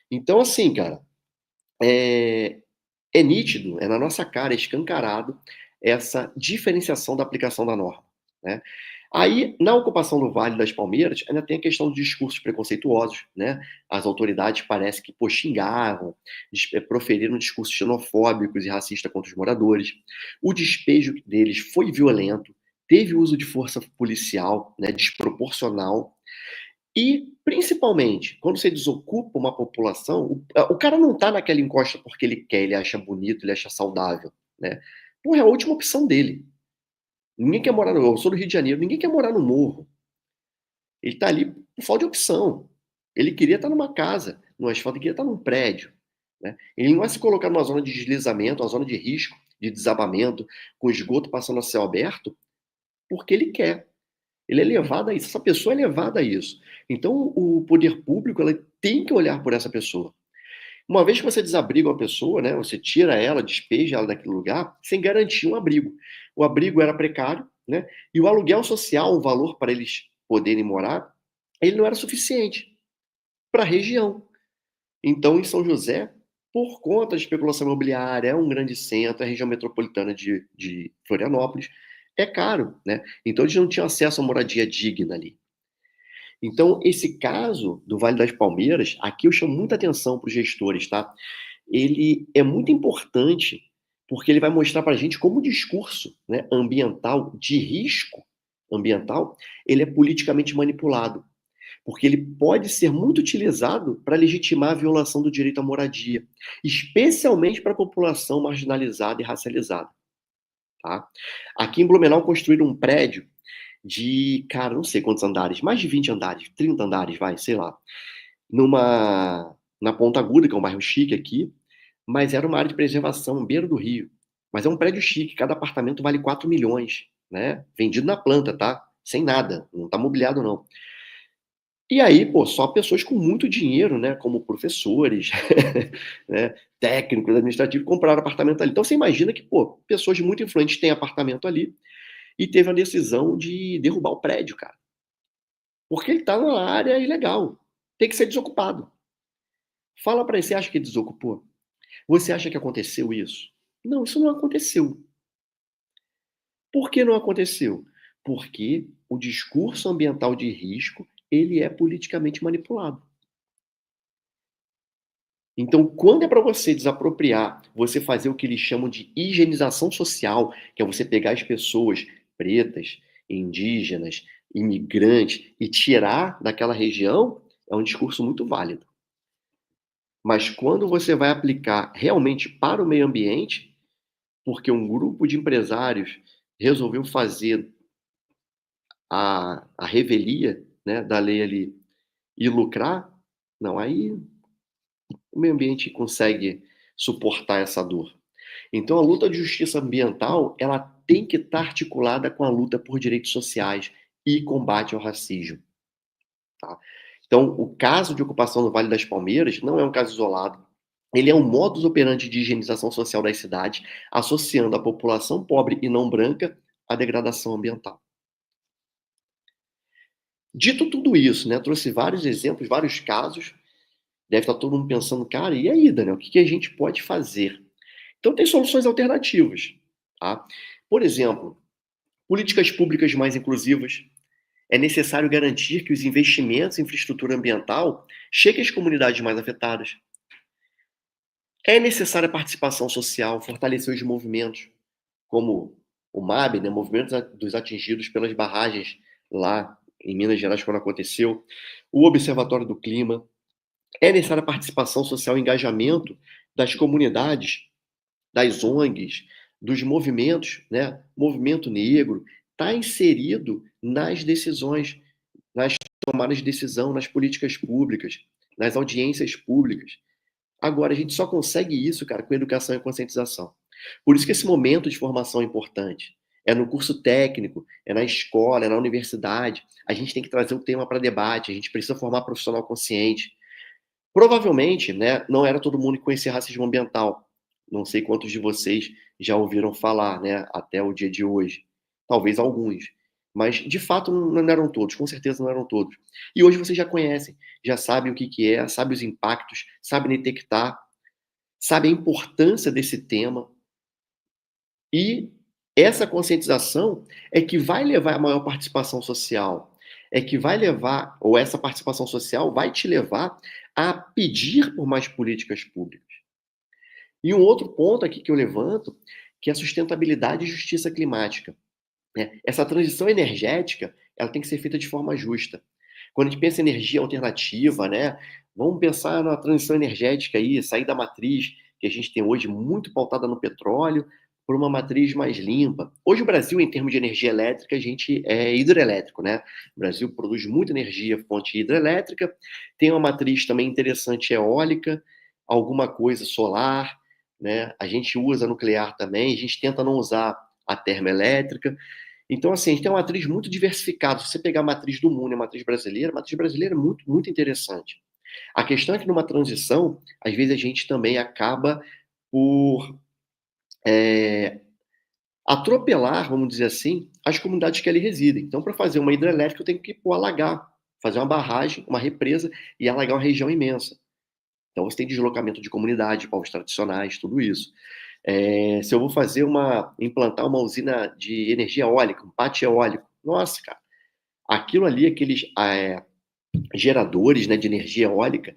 Então, assim, cara, é, é nítido, é na nossa cara, é escancarado, essa diferenciação da aplicação da norma, né? Aí, na ocupação do Vale das Palmeiras, ainda tem a questão dos discursos preconceituosos, né? As autoridades parece que, pô, xingavam, proferiram discursos xenofóbicos e racistas contra os moradores. O despejo deles foi violento, teve uso de força policial, né, desproporcional, e, principalmente, quando você desocupa uma população, o cara não tá naquela encosta porque ele quer, ele acha bonito, ele acha saudável, né? Porra, é a última opção dele. Ninguém quer morar no... Eu sou do Rio de Janeiro, ninguém quer morar no morro. Ele tá ali por falta de opção. Ele queria estar numa casa, no asfalto, ele queria estar num prédio, né? Ele não vai se colocar numa zona de deslizamento, uma zona de risco, de desabamento, com esgoto passando a céu aberto, porque ele quer. Ele é levado a isso, essa pessoa é levada a isso. Então, o poder público ela tem que olhar por essa pessoa. Uma vez que você desabriga uma pessoa, né, você tira ela, despeja ela daquele lugar, sem garantir um abrigo. O abrigo era precário, né, e o aluguel social, o valor para eles poderem morar, ele não era suficiente para a região. Então, em São José, por conta de especulação imobiliária, é um grande centro, é a região metropolitana de Florianópolis, é caro, né? Então, eles não tinham acesso a moradia digna ali. Então, esse caso do Vale das Palmeiras, aqui eu chamo muita atenção para os gestores, tá? Ele é muito importante porque ele vai mostrar para a gente como o discurso, né, ambiental, de risco ambiental, ele é politicamente manipulado. Porque ele pode ser muito utilizado para legitimar a violação do direito à moradia, especialmente para a população marginalizada e racializada. Tá? Aqui em Blumenau construíram um prédio de, cara, não sei quantos andares, mais de 20 andares, 30 andares, vai, sei lá, na Ponta Aguda, que é um bairro chique aqui, mas era uma área de preservação, beira do rio. Mas é um prédio chique, cada apartamento vale 4 milhões, né? Vendido na planta, tá? Sem nada, não tá mobiliado não. E aí, pô, só pessoas com muito dinheiro, né, como professores, né, técnicos administrativos, compraram apartamento ali. Então você imagina que, pô, pessoas muito influentes têm apartamento ali e teve a decisão de derrubar o prédio, cara. Porque ele está numa área ilegal. Tem que ser desocupado. Fala para ele, você acha que desocupou? Você acha que aconteceu isso? Não, isso não aconteceu. Por que não aconteceu? Porque o discurso ambiental de risco, ele é politicamente manipulado. Então, quando é para você desapropriar, você fazer o que eles chamam de higienização social, que é você pegar as pessoas pretas, indígenas, imigrantes e tirar daquela região, é um discurso muito válido. Mas quando você vai aplicar realmente para o meio ambiente, porque um grupo de empresários resolveu fazer a revelia, né, da lei ali e lucrar, não, aí o meio ambiente consegue suportar essa dor. Então, a luta de justiça ambiental, ela tem que estar articulada com a luta por direitos sociais e combate ao racismo. tá? Então, o caso de ocupação no Vale das Palmeiras não é um caso isolado. Ele é um modus operandi de higienização social das cidades, associando a população pobre e não branca à degradação ambiental. Dito tudo isso, né, trouxe vários exemplos, vários casos. Deve estar todo mundo pensando, cara, e aí, Daniel, o que a gente pode fazer? Então, tem soluções alternativas, tá? Por exemplo, políticas públicas mais inclusivas. É necessário garantir que os investimentos em infraestrutura ambiental cheguem às comunidades mais afetadas. É necessária a participação social, fortalecer os movimentos, como o MAB, né, Movimento dos Atingidos pelas Barragens, lá em Minas Gerais, quando aconteceu, o Observatório do Clima. É necessária a participação social e engajamento das comunidades, das ONGs, dos movimentos, né? Movimento negro, está inserido nas decisões, nas tomadas de decisão, nas políticas públicas, nas audiências públicas. Agora, a gente só consegue isso, cara, com educação e conscientização. Por isso que esse momento de formação é importante. É no curso técnico, é na escola, é na universidade. A gente tem que trazer o tema para debate, a gente precisa formar profissional consciente. Provavelmente, né, não era todo mundo que conhecia racismo ambiental. Não sei quantos de vocês já ouviram falar, né, até o dia de hoje. Talvez alguns. Mas, de fato, não eram todos, com certeza não eram todos. E hoje vocês já conhecem, já sabem o que é, sabem os impactos, sabem detectar, sabem a importância desse tema. E essa conscientização é que vai levar a maior participação social, é que vai levar, ou essa participação social vai te levar a pedir por mais políticas públicas. E um outro ponto aqui que eu levanto, que é a sustentabilidade e justiça climática, né? Essa transição energética, ela tem que ser feita de forma justa. Quando a gente pensa em energia alternativa, né, vamos pensar na transição energética aí, sair da matriz que a gente tem hoje muito pautada no petróleo por uma matriz mais limpa. Hoje o Brasil, em termos de energia elétrica, a gente é hidrelétrico, né? O Brasil produz muita energia fonte hidrelétrica, tem uma matriz também interessante eólica, alguma coisa solar, né? A gente usa nuclear também, a gente tenta não usar a termoelétrica. Então, assim, a gente tem uma matriz muito diversificada. Se você pegar a matriz do mundo e a matriz brasileira é muito, muito interessante. A questão é que numa transição, às vezes a gente também acaba por atropelar, vamos dizer assim, as comunidades que ali residem. Então, para fazer uma hidrelétrica, eu tenho que alagar, fazer uma barragem, uma represa e alagar uma região imensa. Então, você tem deslocamento de comunidade, de povos tradicionais, tudo isso. Se eu vou implantar uma usina de energia eólica, um pátio eólico, nossa, cara, aquilo ali, aqueles geradores, né, de energia eólica,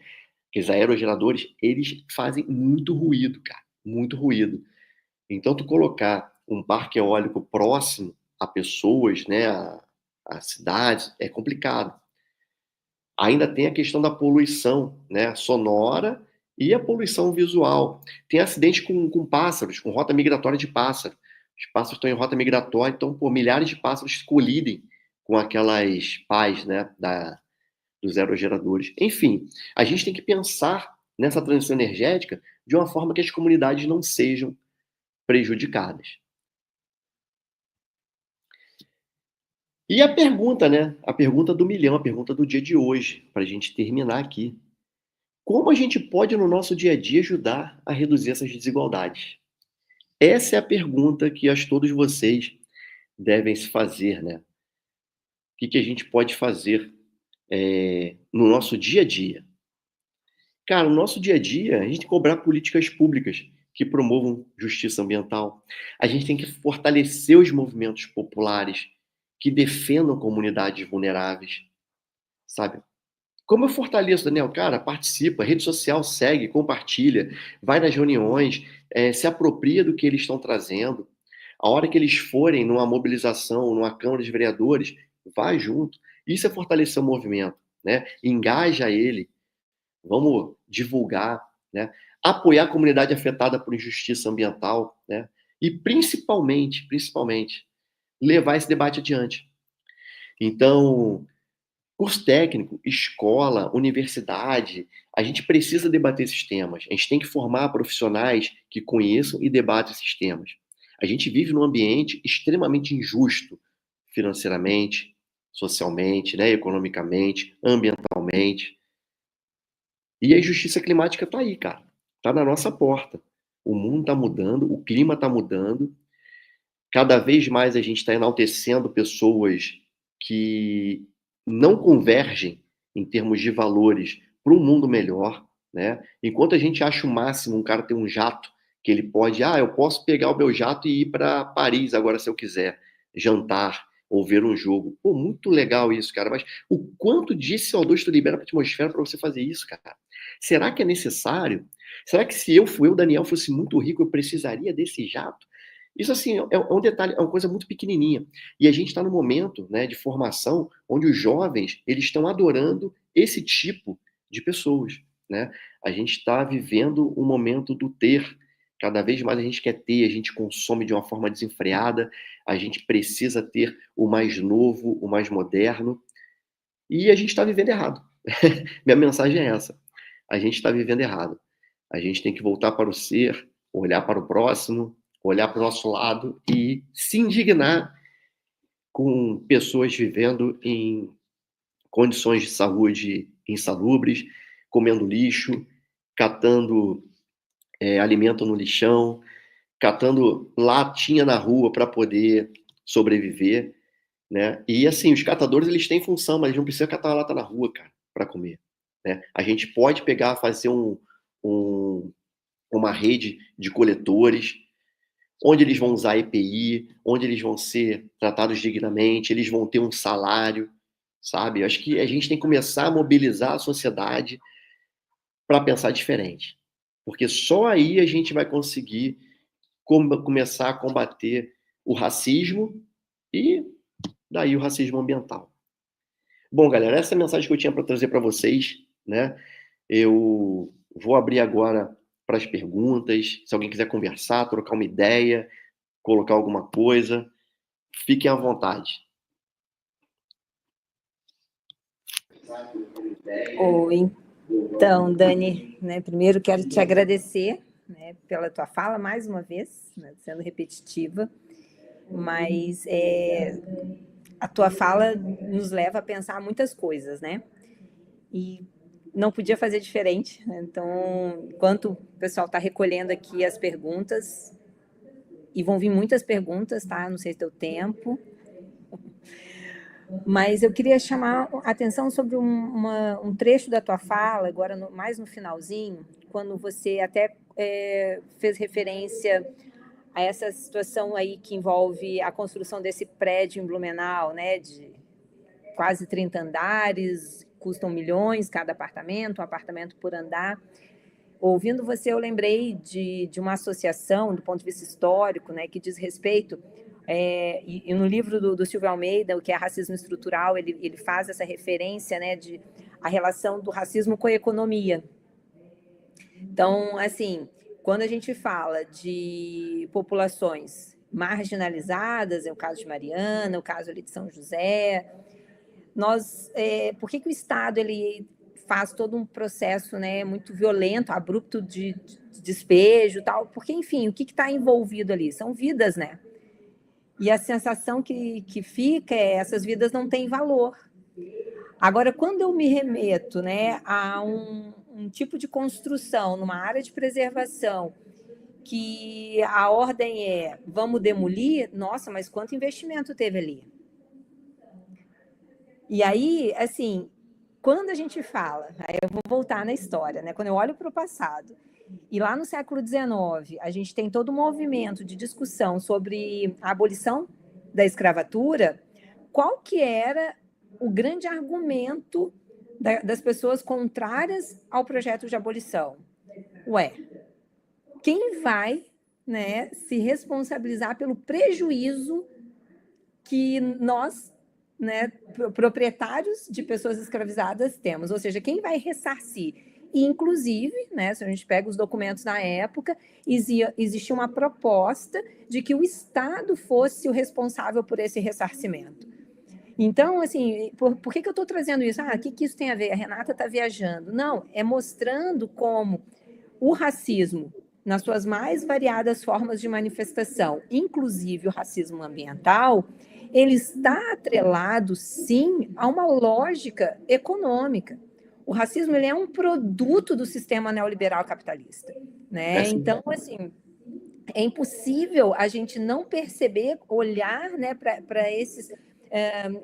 aqueles aerogeradores, eles fazem muito ruído, cara, muito ruído. Então, tu colocar um parque eólico próximo a pessoas, né, a cidades, é complicado. Ainda tem a questão da poluição, né, sonora e a poluição visual. Tem acidente com pássaros, com rota migratória de pássaro. Os pássaros estão em rota migratória, então, por milhares de pássaros colidem com aquelas pás, né, dos aerogeradores. Enfim, a gente tem que pensar nessa transição energética de uma forma que as comunidades não sejam prejudicadas. E a pergunta, né? A pergunta do milhão, a pergunta do dia de hoje, para a gente terminar aqui. Como a gente pode, no nosso dia a dia, ajudar a reduzir essas desigualdades? Essa é a pergunta que acho que todos vocês devem se fazer, né? O que a gente pode fazer no nosso dia a dia? Cara, no nosso dia a dia, a gente tem que cobrar políticas públicas que promovam justiça ambiental. A gente tem que fortalecer os movimentos populares que defendam comunidades vulneráveis, sabe? Como eu fortaleço, Daniel? Cara, participa, rede social segue, compartilha, vai nas reuniões, se apropria do que eles estão trazendo. A hora que eles forem numa mobilização, numa Câmara de Vereadores, vai junto. Isso é fortalecer o movimento, né? Engaja ele, vamos divulgar, né? Apoiar a comunidade afetada por injustiça ambiental, né? E principalmente, levar esse debate adiante. Então, curso técnico, escola, universidade, a gente precisa debater esses temas. A gente tem que formar profissionais que conheçam e debatam esses temas. A gente vive num ambiente extremamente injusto financeiramente, socialmente, né, economicamente, ambientalmente. E a injustiça climática está aí, cara. Está na nossa porta. O mundo está mudando, o clima está mudando. Cada vez mais a gente está enaltecendo pessoas que não convergem em termos de valores para um mundo melhor, né? Enquanto a gente acha o máximo um cara ter um jato, que ele pode, eu posso pegar o meu jato e ir para Paris agora se eu quiser, jantar ou ver um jogo. Pô, muito legal isso, cara, mas o quanto de CO2 tu libera para a atmosfera para você fazer isso, cara? Será que é necessário? Será que se eu, Daniel, fosse muito rico, eu precisaria desse jato? Isso, assim, é um detalhe, é uma coisa muito pequenininha. E a gente está no momento, né, de formação onde os jovens eles estão adorando esse tipo de pessoas, né? A gente está vivendo um momento do ter. Cada vez mais a gente quer ter, a gente consome de uma forma desenfreada, a gente precisa ter o mais novo, o mais moderno, e a gente está vivendo errado. Minha mensagem é essa. A gente está vivendo errado. A gente tem que voltar para o ser, olhar para o próximo, olhar para o nosso lado e se indignar com pessoas vivendo em condições de saúde insalubres, comendo lixo, catando alimento no lixão, catando latinha na rua para poder sobreviver, né? E assim, os catadores eles têm função, mas eles não precisam catar a lata na rua, cara, para comer, né? A gente pode pegar, fazer uma rede de coletores, onde eles vão usar EPI, onde eles vão ser tratados dignamente, eles vão ter um salário, sabe? Eu acho que a gente tem que começar a mobilizar a sociedade para pensar diferente, porque só aí a gente vai conseguir começar a combater o racismo e daí o racismo ambiental. Bom, galera, essa é a mensagem que eu tinha para trazer para vocês, né? Eu vou abrir agora para as perguntas. Se alguém quiser conversar, trocar uma ideia, colocar alguma coisa, fiquem à vontade. Oi, então, Dani, né, primeiro quero te agradecer, né, pela tua fala mais uma vez, né, sendo repetitiva, mas a tua fala nos leva a pensar muitas coisas, né? E não podia fazer diferente, né? Então, enquanto o pessoal está recolhendo aqui as perguntas, e vão vir muitas perguntas, tá? Não sei se deu tempo, mas eu queria chamar a atenção sobre um trecho da tua fala, agora mais no finalzinho, quando você até fez referência a essa situação aí que envolve a construção desse prédio em Blumenau, né, de quase 30 andares, custam milhões cada apartamento, um apartamento por andar. Ouvindo você, eu lembrei de uma associação, do ponto de vista histórico, né, que diz respeito, e no livro do Silvio Almeida, o que é racismo estrutural, ele faz essa referência, né, de a relação do racismo com a economia. Então, assim, quando a gente fala de populações marginalizadas, é o caso de Mariana, o caso ali de São José, por que o Estado ele faz todo um processo, né, muito violento, abrupto de despejo, tal? Porque, enfim, o que está envolvido ali? São vidas, né? E a sensação que fica é essas vidas não têm valor. Agora, quando eu me remeto, né, a um tipo de construção numa área de preservação que a ordem é vamos demolir, nossa, mas quanto investimento teve ali? E aí, assim, quando a gente fala, aí eu vou voltar na história, né? Quando eu olho para o passado, e lá no século XIX, a gente tem todo um movimento de discussão sobre a abolição da escravatura, qual que era o grande argumento das pessoas contrárias ao projeto de abolição? Ué, quem vai, né, se responsabilizar pelo prejuízo que nós, né, proprietários de pessoas escravizadas temos? Ou seja, quem vai ressarcir? E, inclusive, né, se a gente pega os documentos da época, existia uma proposta de que o Estado fosse o responsável por esse ressarcimento. Então, assim, por que eu estou trazendo isso? O que isso tem a ver? A Renata está viajando. Não, é mostrando como o racismo, nas suas mais variadas formas de manifestação, inclusive o racismo ambiental, ele está atrelado, sim, a uma lógica econômica. O racismo ele é um produto do sistema neoliberal capitalista, né? Então, assim, é impossível a gente não perceber, olhar, né, para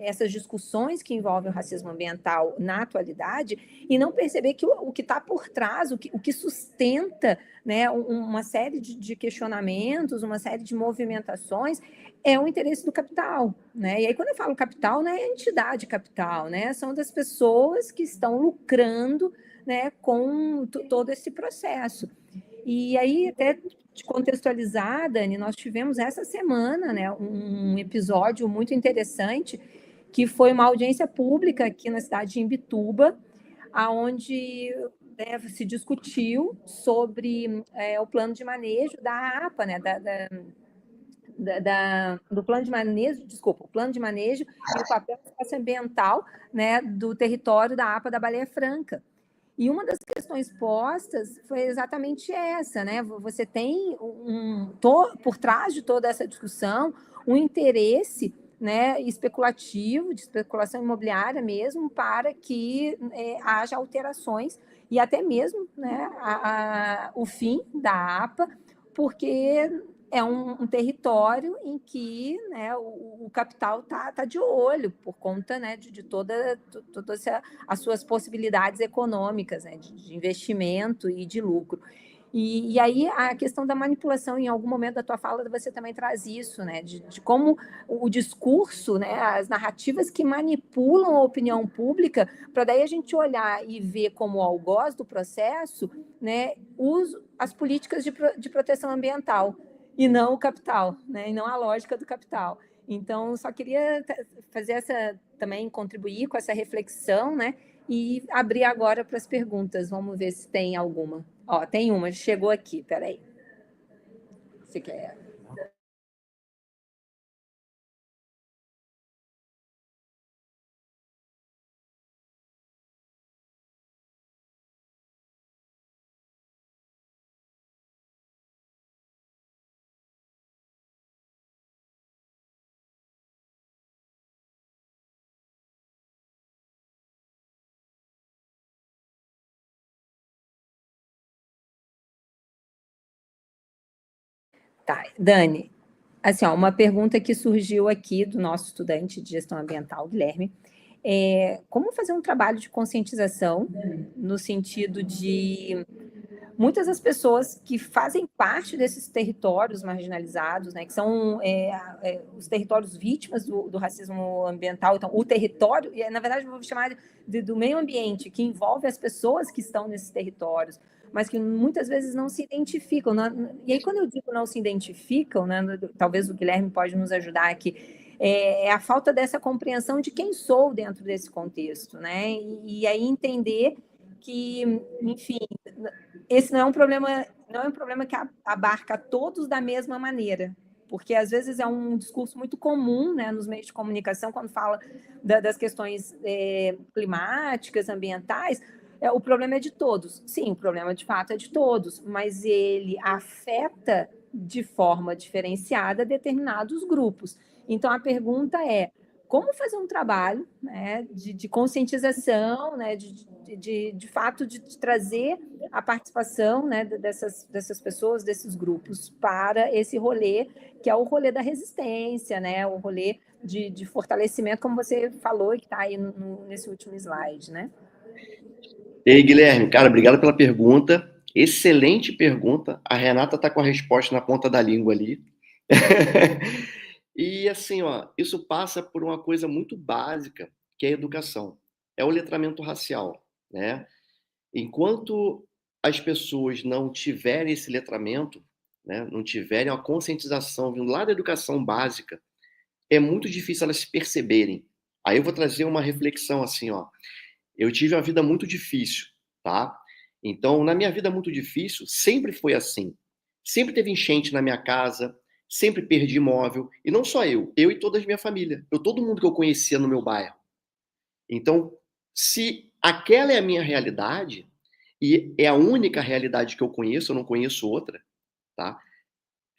essas discussões que envolvem o racismo ambiental na atualidade e não perceber que o que está por trás, o que sustenta, né, uma série de questionamentos, uma série de movimentações, é o interesse do capital, né? E aí, quando eu falo capital, não é a entidade capital, né? São das pessoas que estão lucrando, né, com todo esse processo. E aí, até de contextualizar, Dani, nós tivemos essa semana, né, um episódio muito interessante, que foi uma audiência pública aqui na cidade de Imbituba, aonde, né, se discutiu sobre o plano de manejo da APA, né, do plano de manejo, desculpa, o plano de manejo e o papel socioambiental, né, do território da APA da Baleia Franca. E uma das questões postas foi exatamente essa, né? Você tem por trás de toda essa discussão um interesse, né, especulativo, de especulação imobiliária mesmo, para que haja alterações e até mesmo, né, o fim da APA, porque é um território em que, né, o capital tá de olho por conta, né, de todas as suas possibilidades econômicas, né, de investimento e de lucro. E aí a questão da manipulação, em algum momento da tua fala, você também traz isso, né, de como o discurso, né, as narrativas que manipulam a opinião pública, para daí a gente olhar e ver como algoz do processo, né, as políticas de proteção ambiental, e não o capital, né, e não a lógica do capital. Então, só queria fazer também contribuir com essa reflexão, né, e abrir agora para as perguntas. Vamos ver se tem alguma. Ó, tem uma, chegou aqui, peraí. Você quer? Tá, Dani, assim, ó, uma pergunta que surgiu aqui do nosso estudante de gestão ambiental, Guilherme, como fazer um trabalho de conscientização no sentido de muitas das pessoas que fazem parte desses territórios marginalizados, né, que são os territórios vítimas do racismo ambiental, então o território, na verdade eu vou chamar do meio ambiente, que envolve as pessoas que estão nesses territórios, mas que muitas vezes não se identificam. E aí, quando eu digo não se identificam, né, talvez o Guilherme pode nos ajudar aqui, é a falta dessa compreensão de quem sou dentro desse contexto, né? E aí entender que, enfim, esse não é um problema que abarca todos da mesma maneira, porque às vezes é um discurso muito comum, né, nos meios de comunicação, quando fala das questões climáticas, ambientais, o problema é de todos. Sim, o problema de fato é de todos, mas ele afeta de forma diferenciada determinados grupos. Então a pergunta é: como fazer um trabalho, né, de conscientização, né, de fato de trazer a participação, né, dessas pessoas, desses grupos, para esse rolê, que é o rolê da resistência, né, o rolê de fortalecimento, como você falou e que está aí nesse último slide, né? Ei, Guilherme, cara, obrigado pela pergunta. Excelente pergunta. A Renata está com a resposta na ponta da língua ali. E assim, ó, isso passa por uma coisa muito básica, que é a educação. É o letramento racial, né? Enquanto as pessoas não tiverem esse letramento, né, não tiverem a conscientização vindo lá da educação básica, é muito difícil elas se perceberem. Aí eu vou trazer uma reflexão assim, ó. Eu tive uma vida muito difícil, tá? Então, na minha vida muito difícil, sempre foi assim. Sempre teve enchente na minha casa, sempre perdi imóvel, e não só eu e toda a minha família, todo mundo que eu conhecia no meu bairro. Então, se aquela é a minha realidade, e é a única realidade que eu conheço, eu não conheço outra, tá?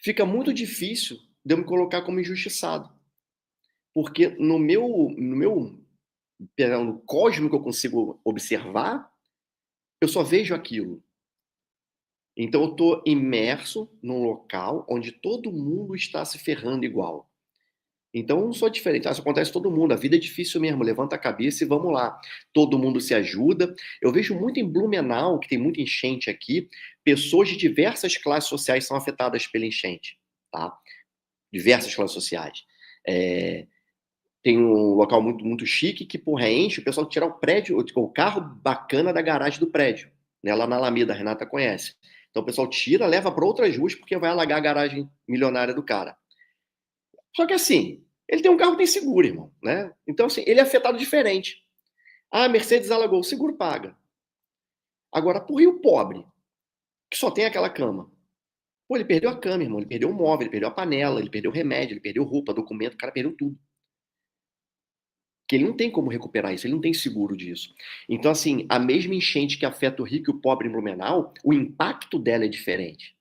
Fica muito difícil de eu me colocar como injustiçado. Porque no cosmo que eu consigo observar, eu só vejo aquilo. Então eu estou imerso num local onde todo mundo está se ferrando igual. Então eu não sou diferente. Isso acontece com todo mundo. A vida é difícil mesmo. Levanta a cabeça e vamos lá. Todo mundo se ajuda. Eu vejo muito em Blumenau, que tem muita enchente aqui, pessoas de diversas classes sociais são afetadas pela enchente, tá? Diversas classes sociais. Tem um local muito, muito chique que, porra, enche, o pessoal tira o carro bacana da garagem do prédio, né? Lá na Alameda, a Renata conhece. Então o pessoal tira, leva para outras ruas porque vai alagar a garagem milionária do cara. Só que assim, ele tem um carro que tem seguro, irmão, né? Então assim, ele é afetado diferente. Ah, a Mercedes alagou, o seguro paga. Agora, pro Rio Pobre, que só tem aquela cama. Pô, ele perdeu a cama, irmão, ele perdeu o móvel, ele perdeu a panela, ele perdeu o remédio, ele perdeu roupa, documento, o cara perdeu tudo. Que ele não tem como recuperar isso, ele não tem seguro disso. Então, assim, a mesma enchente que afeta o rico e o pobre em Blumenau, o impacto dela é diferente.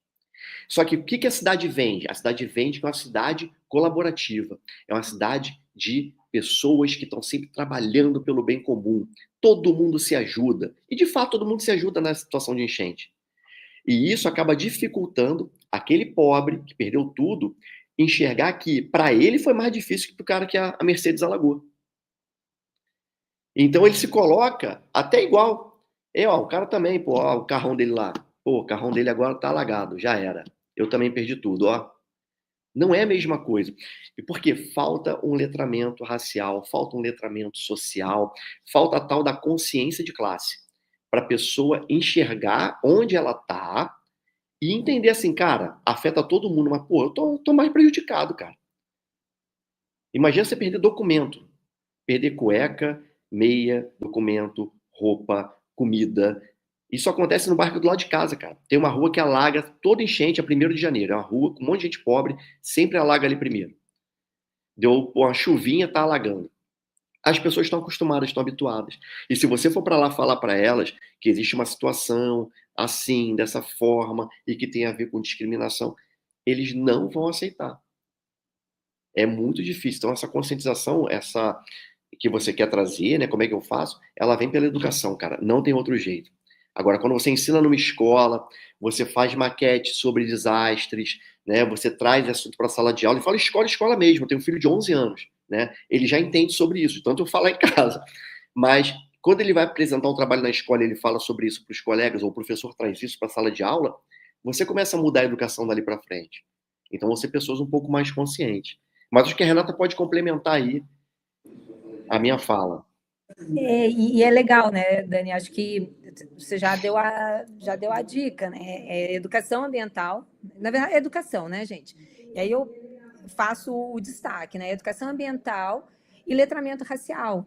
Só que o que a cidade vende? A cidade vende que é uma cidade colaborativa. É uma cidade de pessoas que estão sempre trabalhando pelo bem comum. Todo mundo se ajuda. E, de fato, todo mundo se ajuda na situação de enchente. E isso acaba dificultando aquele pobre que perdeu tudo enxergar que, para ele, foi mais difícil que para o cara que a Mercedes alagou. Então ele se coloca até igual. Ó, o cara também, pô, ó, o carrão dele lá. Pô, o carrão dele agora tá alagado, já era. Eu também perdi tudo, ó. Não é a mesma coisa. E porque falta um letramento racial, falta um letramento social, falta a tal da consciência de classe. Para a pessoa enxergar onde ela tá e entender assim, cara, afeta todo mundo, mas, pô, eu tô mais prejudicado, cara. Imagina você perder documento, perder cueca, meia, documento, roupa, comida. Isso acontece no bairro do lado de casa, cara. Tem uma rua que alaga toda enchente a 1º de janeiro. É uma rua com um monte de gente pobre, sempre alaga ali primeiro. Deu uma chuvinha, tá alagando. As pessoas estão acostumadas, estão habituadas. E se você for para lá falar para elas que existe uma situação assim, dessa forma, e que tem a ver com discriminação, eles não vão aceitar. É muito difícil. Então, essa conscientização, essa que você quer trazer, né? Como é que eu faço? Ela vem pela educação, cara. Não tem outro jeito. Agora, quando você ensina numa escola, você faz maquete sobre desastres, né? Você traz assunto para a sala de aula e fala escola mesmo. Eu tenho um filho de 11 anos, né? Ele já entende sobre isso, tanto eu falo em casa. Mas quando ele vai apresentar um trabalho na escola, e ele fala sobre isso para os colegas ou o professor traz isso para a sala de aula, você começa a mudar a educação dali para frente. Então, vão ser pessoas um pouco mais conscientes. Mas acho que a Renata pode complementar aí a minha fala. E é legal, né, Dani? Acho que você já deu a dica, né? É educação ambiental, na verdade, é educação, né, gente? E aí eu faço o destaque, né? Educação ambiental e letramento racial.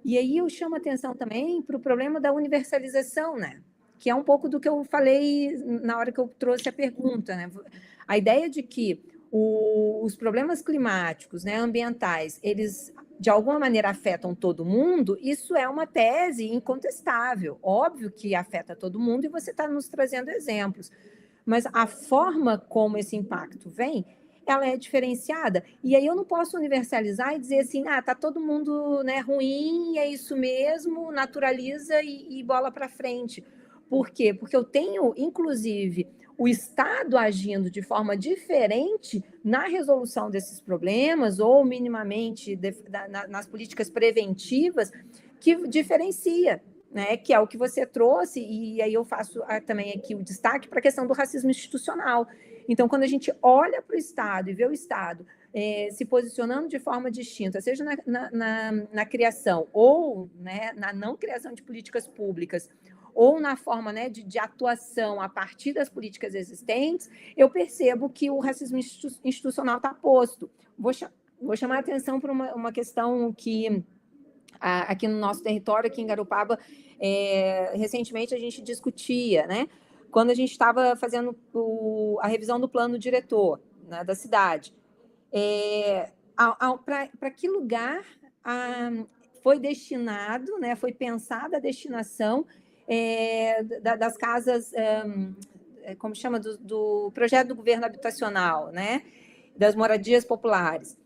E aí eu chamo atenção também para o problema da universalização, né? Que é um pouco do que eu falei na hora que eu trouxe a pergunta, né? A ideia de que os problemas climáticos, né, ambientais, eles de alguma maneira afetam todo mundo, isso é uma tese incontestável. Óbvio que afeta todo mundo e você está nos trazendo exemplos. Mas a forma como esse impacto vem, ela é diferenciada. E aí eu não posso universalizar e dizer assim, tá todo mundo, né, ruim, é isso mesmo, naturaliza e bola para frente. Por quê? Porque eu tenho, inclusive, o Estado agindo de forma diferente na resolução desses problemas, ou minimamente nas políticas preventivas, que diferencia, né, que é o que você trouxe, e aí eu faço também aqui o destaque para a questão do racismo institucional. Então, quando a gente olha para o Estado e vê o Estado se posicionando de forma distinta, seja na criação ou, né, na não criação de políticas públicas, ou na forma, né, de atuação a partir das políticas existentes, eu percebo que o racismo institucional está posto. Vou chamar a atenção para uma questão que, aqui no nosso território, aqui em Garopaba, recentemente a gente discutia, né? Quando a gente estava fazendo a revisão do plano diretor, né, da cidade. Para que lugar foi destinado, né, foi pensada a destinação das casas, como chama, do projeto do governo habitacional, né, das moradias populares.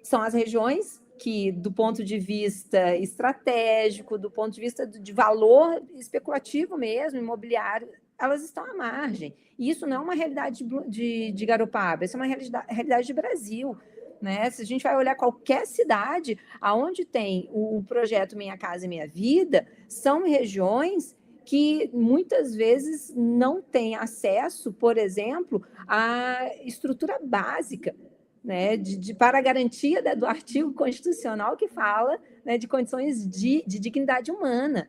são as regiões que, do ponto de vista estratégico, do ponto de vista de valor especulativo mesmo, imobiliário, elas estão à margem. E isso não é uma realidade de Garopaba, isso é uma realidade de Brasil. Né? Se a gente vai olhar qualquer cidade, aonde tem o projeto Minha Casa e Minha Vida, são regiões que muitas vezes não têm acesso, por exemplo, à estrutura básica, né, para a garantia do artigo constitucional que fala, né, de condições de dignidade humana.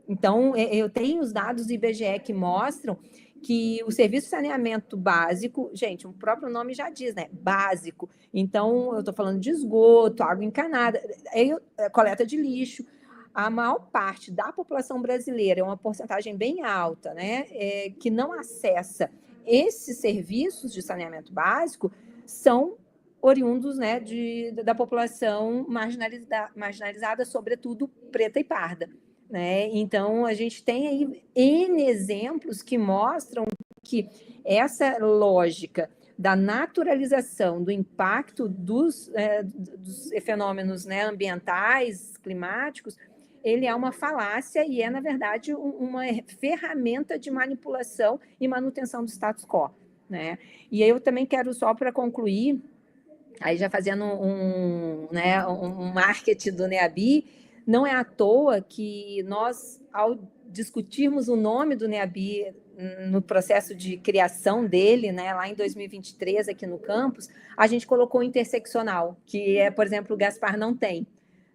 Então, eu tenho os dados do IBGE que mostram que o serviço de saneamento básico, gente, o próprio nome já diz, né? Básico. Então, eu estou falando de esgoto, água encanada, coleta de lixo. A maior parte da população brasileira, é uma porcentagem bem alta, né? Que não acessa esses serviços de saneamento básico, são oriundos, né, da população marginalizada, sobretudo preta e parda. Né? Então, a gente tem aí N exemplos que mostram que essa lógica da naturalização do impacto dos fenômenos, né, ambientais, climáticos, ele é uma falácia e é, na verdade, uma ferramenta de manipulação e manutenção do status quo. Né? E aí eu também quero, só para concluir, aí já fazendo um marketing do NEABI, não é à toa que nós, ao discutirmos o nome do NEABI no processo de criação dele, né, lá em 2023, aqui no campus, a gente colocou interseccional, que por exemplo, o Gaspar não tem.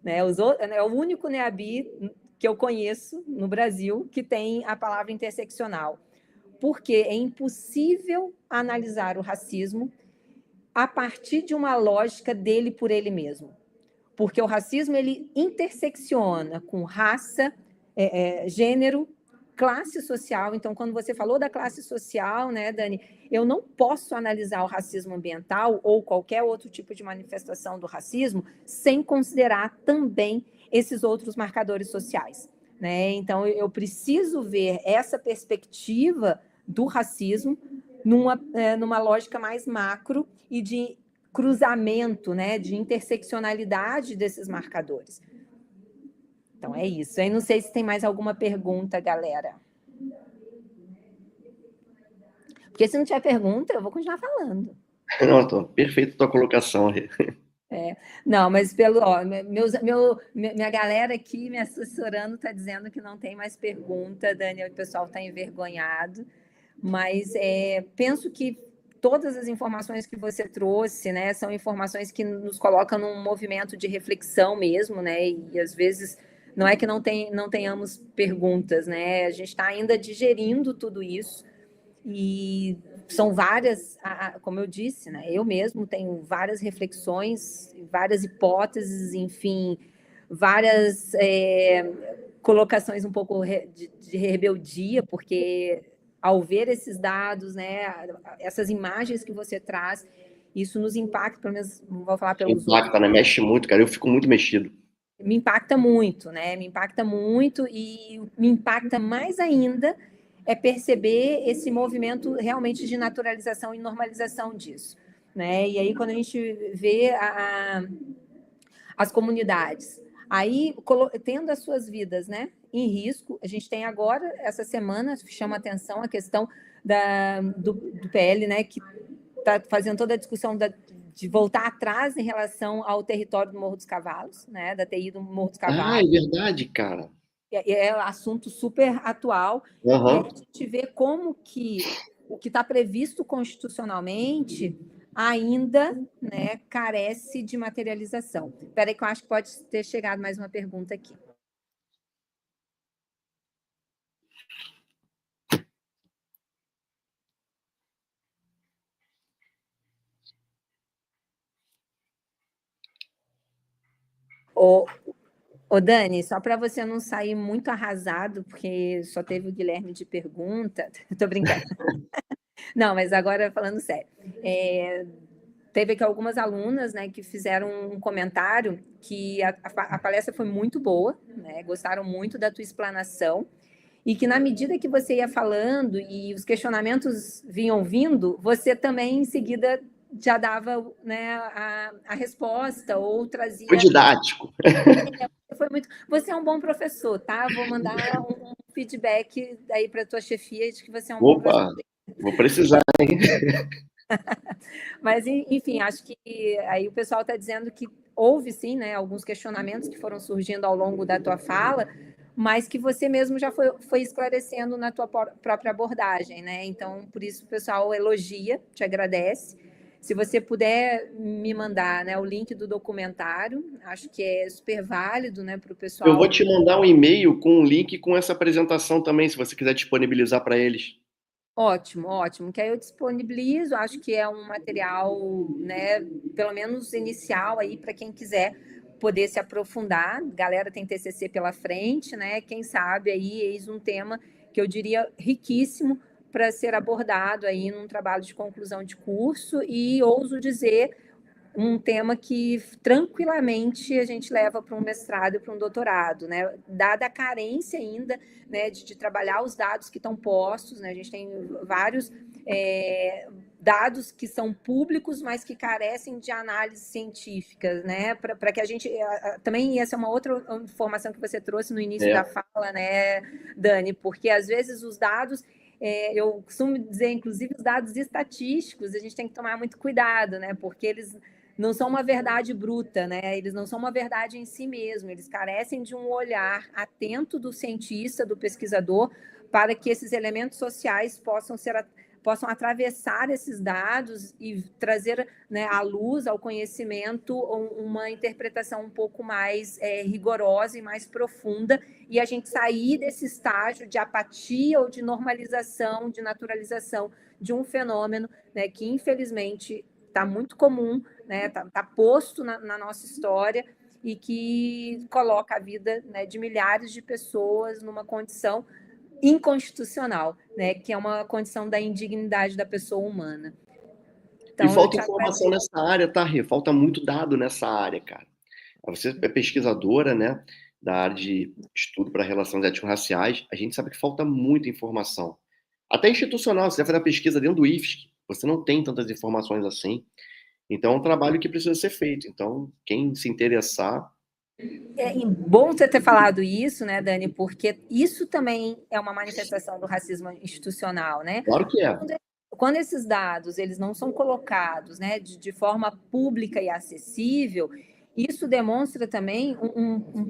Né? É o único NEABI que eu conheço no Brasil que tem a palavra interseccional, porque é impossível analisar o racismo a partir de uma lógica dele por ele mesmo. Porque o racismo, ele intersecciona com raça, gênero, classe social. Então, quando você falou da classe social, né, Dani, eu não posso analisar o racismo ambiental ou qualquer outro tipo de manifestação do racismo sem considerar também esses outros marcadores sociais. Né? Então, eu preciso ver essa perspectiva do racismo numa lógica mais macro e de cruzamento, né, de interseccionalidade desses marcadores. Então, é isso. Eu não sei se tem mais alguma pergunta, galera. Porque se não tiver pergunta, eu vou continuar falando. Não, tô, perfeita a tua colocação. Não, mas minha galera aqui me assessorando está dizendo que não tem mais pergunta, Daniel, o pessoal está envergonhado, mas penso que todas as informações que você trouxe, né, são informações que nos colocam num movimento de reflexão mesmo, né, e às vezes não é que não tenhamos perguntas, né, a gente está ainda digerindo tudo isso, e são várias, como eu disse, né, eu mesmo tenho várias reflexões, várias hipóteses, enfim, várias colocações um pouco de rebeldia, porque ao ver esses dados, né, essas imagens que você traz, isso nos impacta, pelo menos, não vou falar pelos outros. Impacta, né? Mexe muito, cara. Eu fico muito mexido. Me impacta muito, né? Me impacta muito e me impacta mais ainda perceber esse movimento realmente de naturalização e normalização disso, né? E aí, quando a gente vê as comunidades aí tendo as suas vidas, né, em risco. A gente tem agora, essa semana, chama atenção a questão do PL, né, que está fazendo toda a discussão de voltar atrás em relação ao território do Morro dos Cavalos, né, da TI do Morro dos Cavalos. Ah, é verdade, cara. É um assunto super atual. Uhum. E a gente vê como que o que está previsto constitucionalmente ainda, né, carece de materialização. Espera aí que eu acho que pode ter chegado mais uma pergunta aqui. Ô Dani, só para você não sair muito arrasado, porque só teve o Guilherme de pergunta, estou brincando. Não, mas agora falando sério. Teve aqui algumas alunas, né, que fizeram um comentário que a palestra foi muito boa, né, gostaram muito da tua explanação, e que na medida que você ia falando e os questionamentos vinham vindo, você também em seguida já dava, né, a resposta ou trazia... Foi didático. Você é um bom professor, tá? Vou mandar um feedback aí para a tua chefia de que você é um bom Opa, professor. vou precisar, hein? Mas, enfim, acho que aí o pessoal está dizendo que houve, sim, né, alguns questionamentos que foram surgindo ao longo da tua fala, mas que você mesmo já foi esclarecendo na tua própria abordagem, né? Então, por isso o pessoal elogia, te agradece. Se você puder me mandar, né, o link do documentário, acho que é super válido, né, para o Eu vou pessoal. te mandar um e-mail com um link com essa apresentação também, se você quiser disponibilizar para eles. Ótimo, ótimo. Que aí eu disponibilizo, acho que é um material, né, pelo menos inicial aí para quem quiser poder se aprofundar. Galera tem TCC pela frente, né? Quem sabe aí eis um tema que eu diria riquíssimo para ser abordado aí num trabalho de conclusão de curso e ouso dizer um tema que tranquilamente a gente leva para um mestrado e para um doutorado, né? Dada a carência ainda, né, de trabalhar os dados que estão postos, né? A gente tem vários dados que são públicos, mas que carecem de análise científicas, né? Para que a gente também essa é uma outra informação que você trouxe no início da fala, né, Dani? Porque às vezes os dados eu costumo dizer, inclusive, os dados estatísticos, a gente tem que tomar muito cuidado, né? Porque eles não são uma verdade bruta, né? Eles não são uma verdade em si mesmo, eles carecem de um olhar atento do cientista, do pesquisador, para que esses elementos sociais possam atravessar esses dados e trazer, né, à luz, ao conhecimento, uma interpretação um pouco mais rigorosa e mais profunda, e a gente sair desse estágio de apatia ou de normalização, de naturalização de um fenômeno, né, que infelizmente está muito comum, né, tá posto na nossa história e que coloca a vida, né, de milhares de pessoas numa condição inconstitucional, né, que é uma condição da indignidade da pessoa humana. Então, e falta eu informação nessa área, tá, Rê? Falta muito dado nessa área, cara. Você é pesquisadora, né, da área de estudo para relações étnico-raciais, a gente sabe que falta muita informação. Até institucional, você vai fazer a pesquisa dentro do IFSC, você não tem tantas informações assim. Então, é um trabalho que precisa ser feito. Então, quem se interessar... É bom você ter falado isso, né, Dani, porque isso também é uma manifestação do racismo institucional, né? Claro que é. Quando esses dados eles não são colocados, né, de forma pública e acessível, isso demonstra também um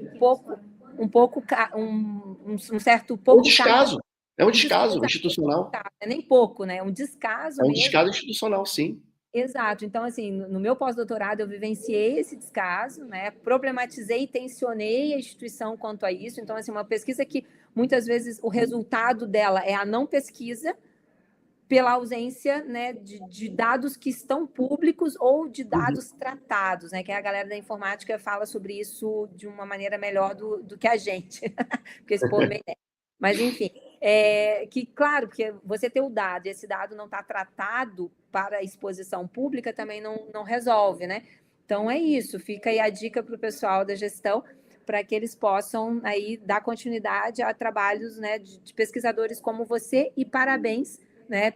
certo Um pouco descaso. É um um descaso descaso, institucional. nem pouco, né? Um descaso É um mesmo. descaso institucional, sim. Exato. Então, assim, no meu pós-doutorado eu vivenciei esse descaso, né? Problematizei e tensionei a instituição quanto a isso. Então, assim, uma pesquisa que muitas vezes o resultado dela é a não pesquisa pela ausência, né, de dados que estão públicos ou de dados tratados, né? Que a galera da informática fala sobre isso de uma maneira melhor do que a gente, porque esse povo meio... Mas, enfim, que, claro, porque você ter o dado e esse dado não está tratado para exposição pública também não resolve, né? Então, é isso. Fica aí a dica para o pessoal da gestão para que eles possam aí dar continuidade a trabalhos, né, de pesquisadores como você, e parabéns, né,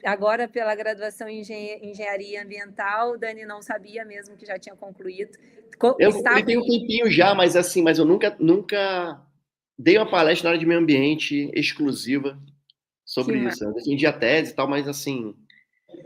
agora pela graduação em engenharia ambiental. Dani não sabia mesmo que já tinha concluído. Eu concluí tem um tempinho já, mas assim, mas eu nunca dei uma palestra na área de meio ambiente exclusiva sobre isso. Eu defendi a tese e tal, mas assim,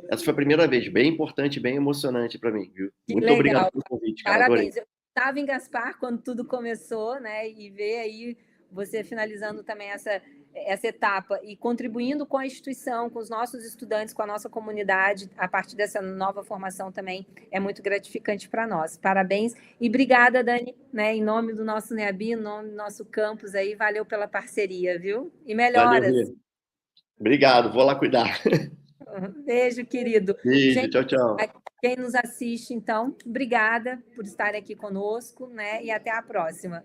essa foi a primeira vez, bem importante, bem emocionante para mim, viu? Muito obrigado pelo convite, cara, adorei. Parabéns. Eu estava em Gaspar quando tudo começou, né? E ver aí você finalizando também essa etapa e contribuindo com a instituição, com os nossos estudantes, com a nossa comunidade, a partir dessa nova formação também é muito gratificante para nós. Parabéns e obrigada, Dani, né? Em nome do nosso NEABI, em nome do nosso campus aí, valeu pela parceria, viu? E melhoras. Valeu, obrigado, vou lá cuidar. Beijo, querido. Beijo, Gente, tchau, tchau. quem nos assiste, então, obrigada por estar aqui conosco, né? E até a próxima.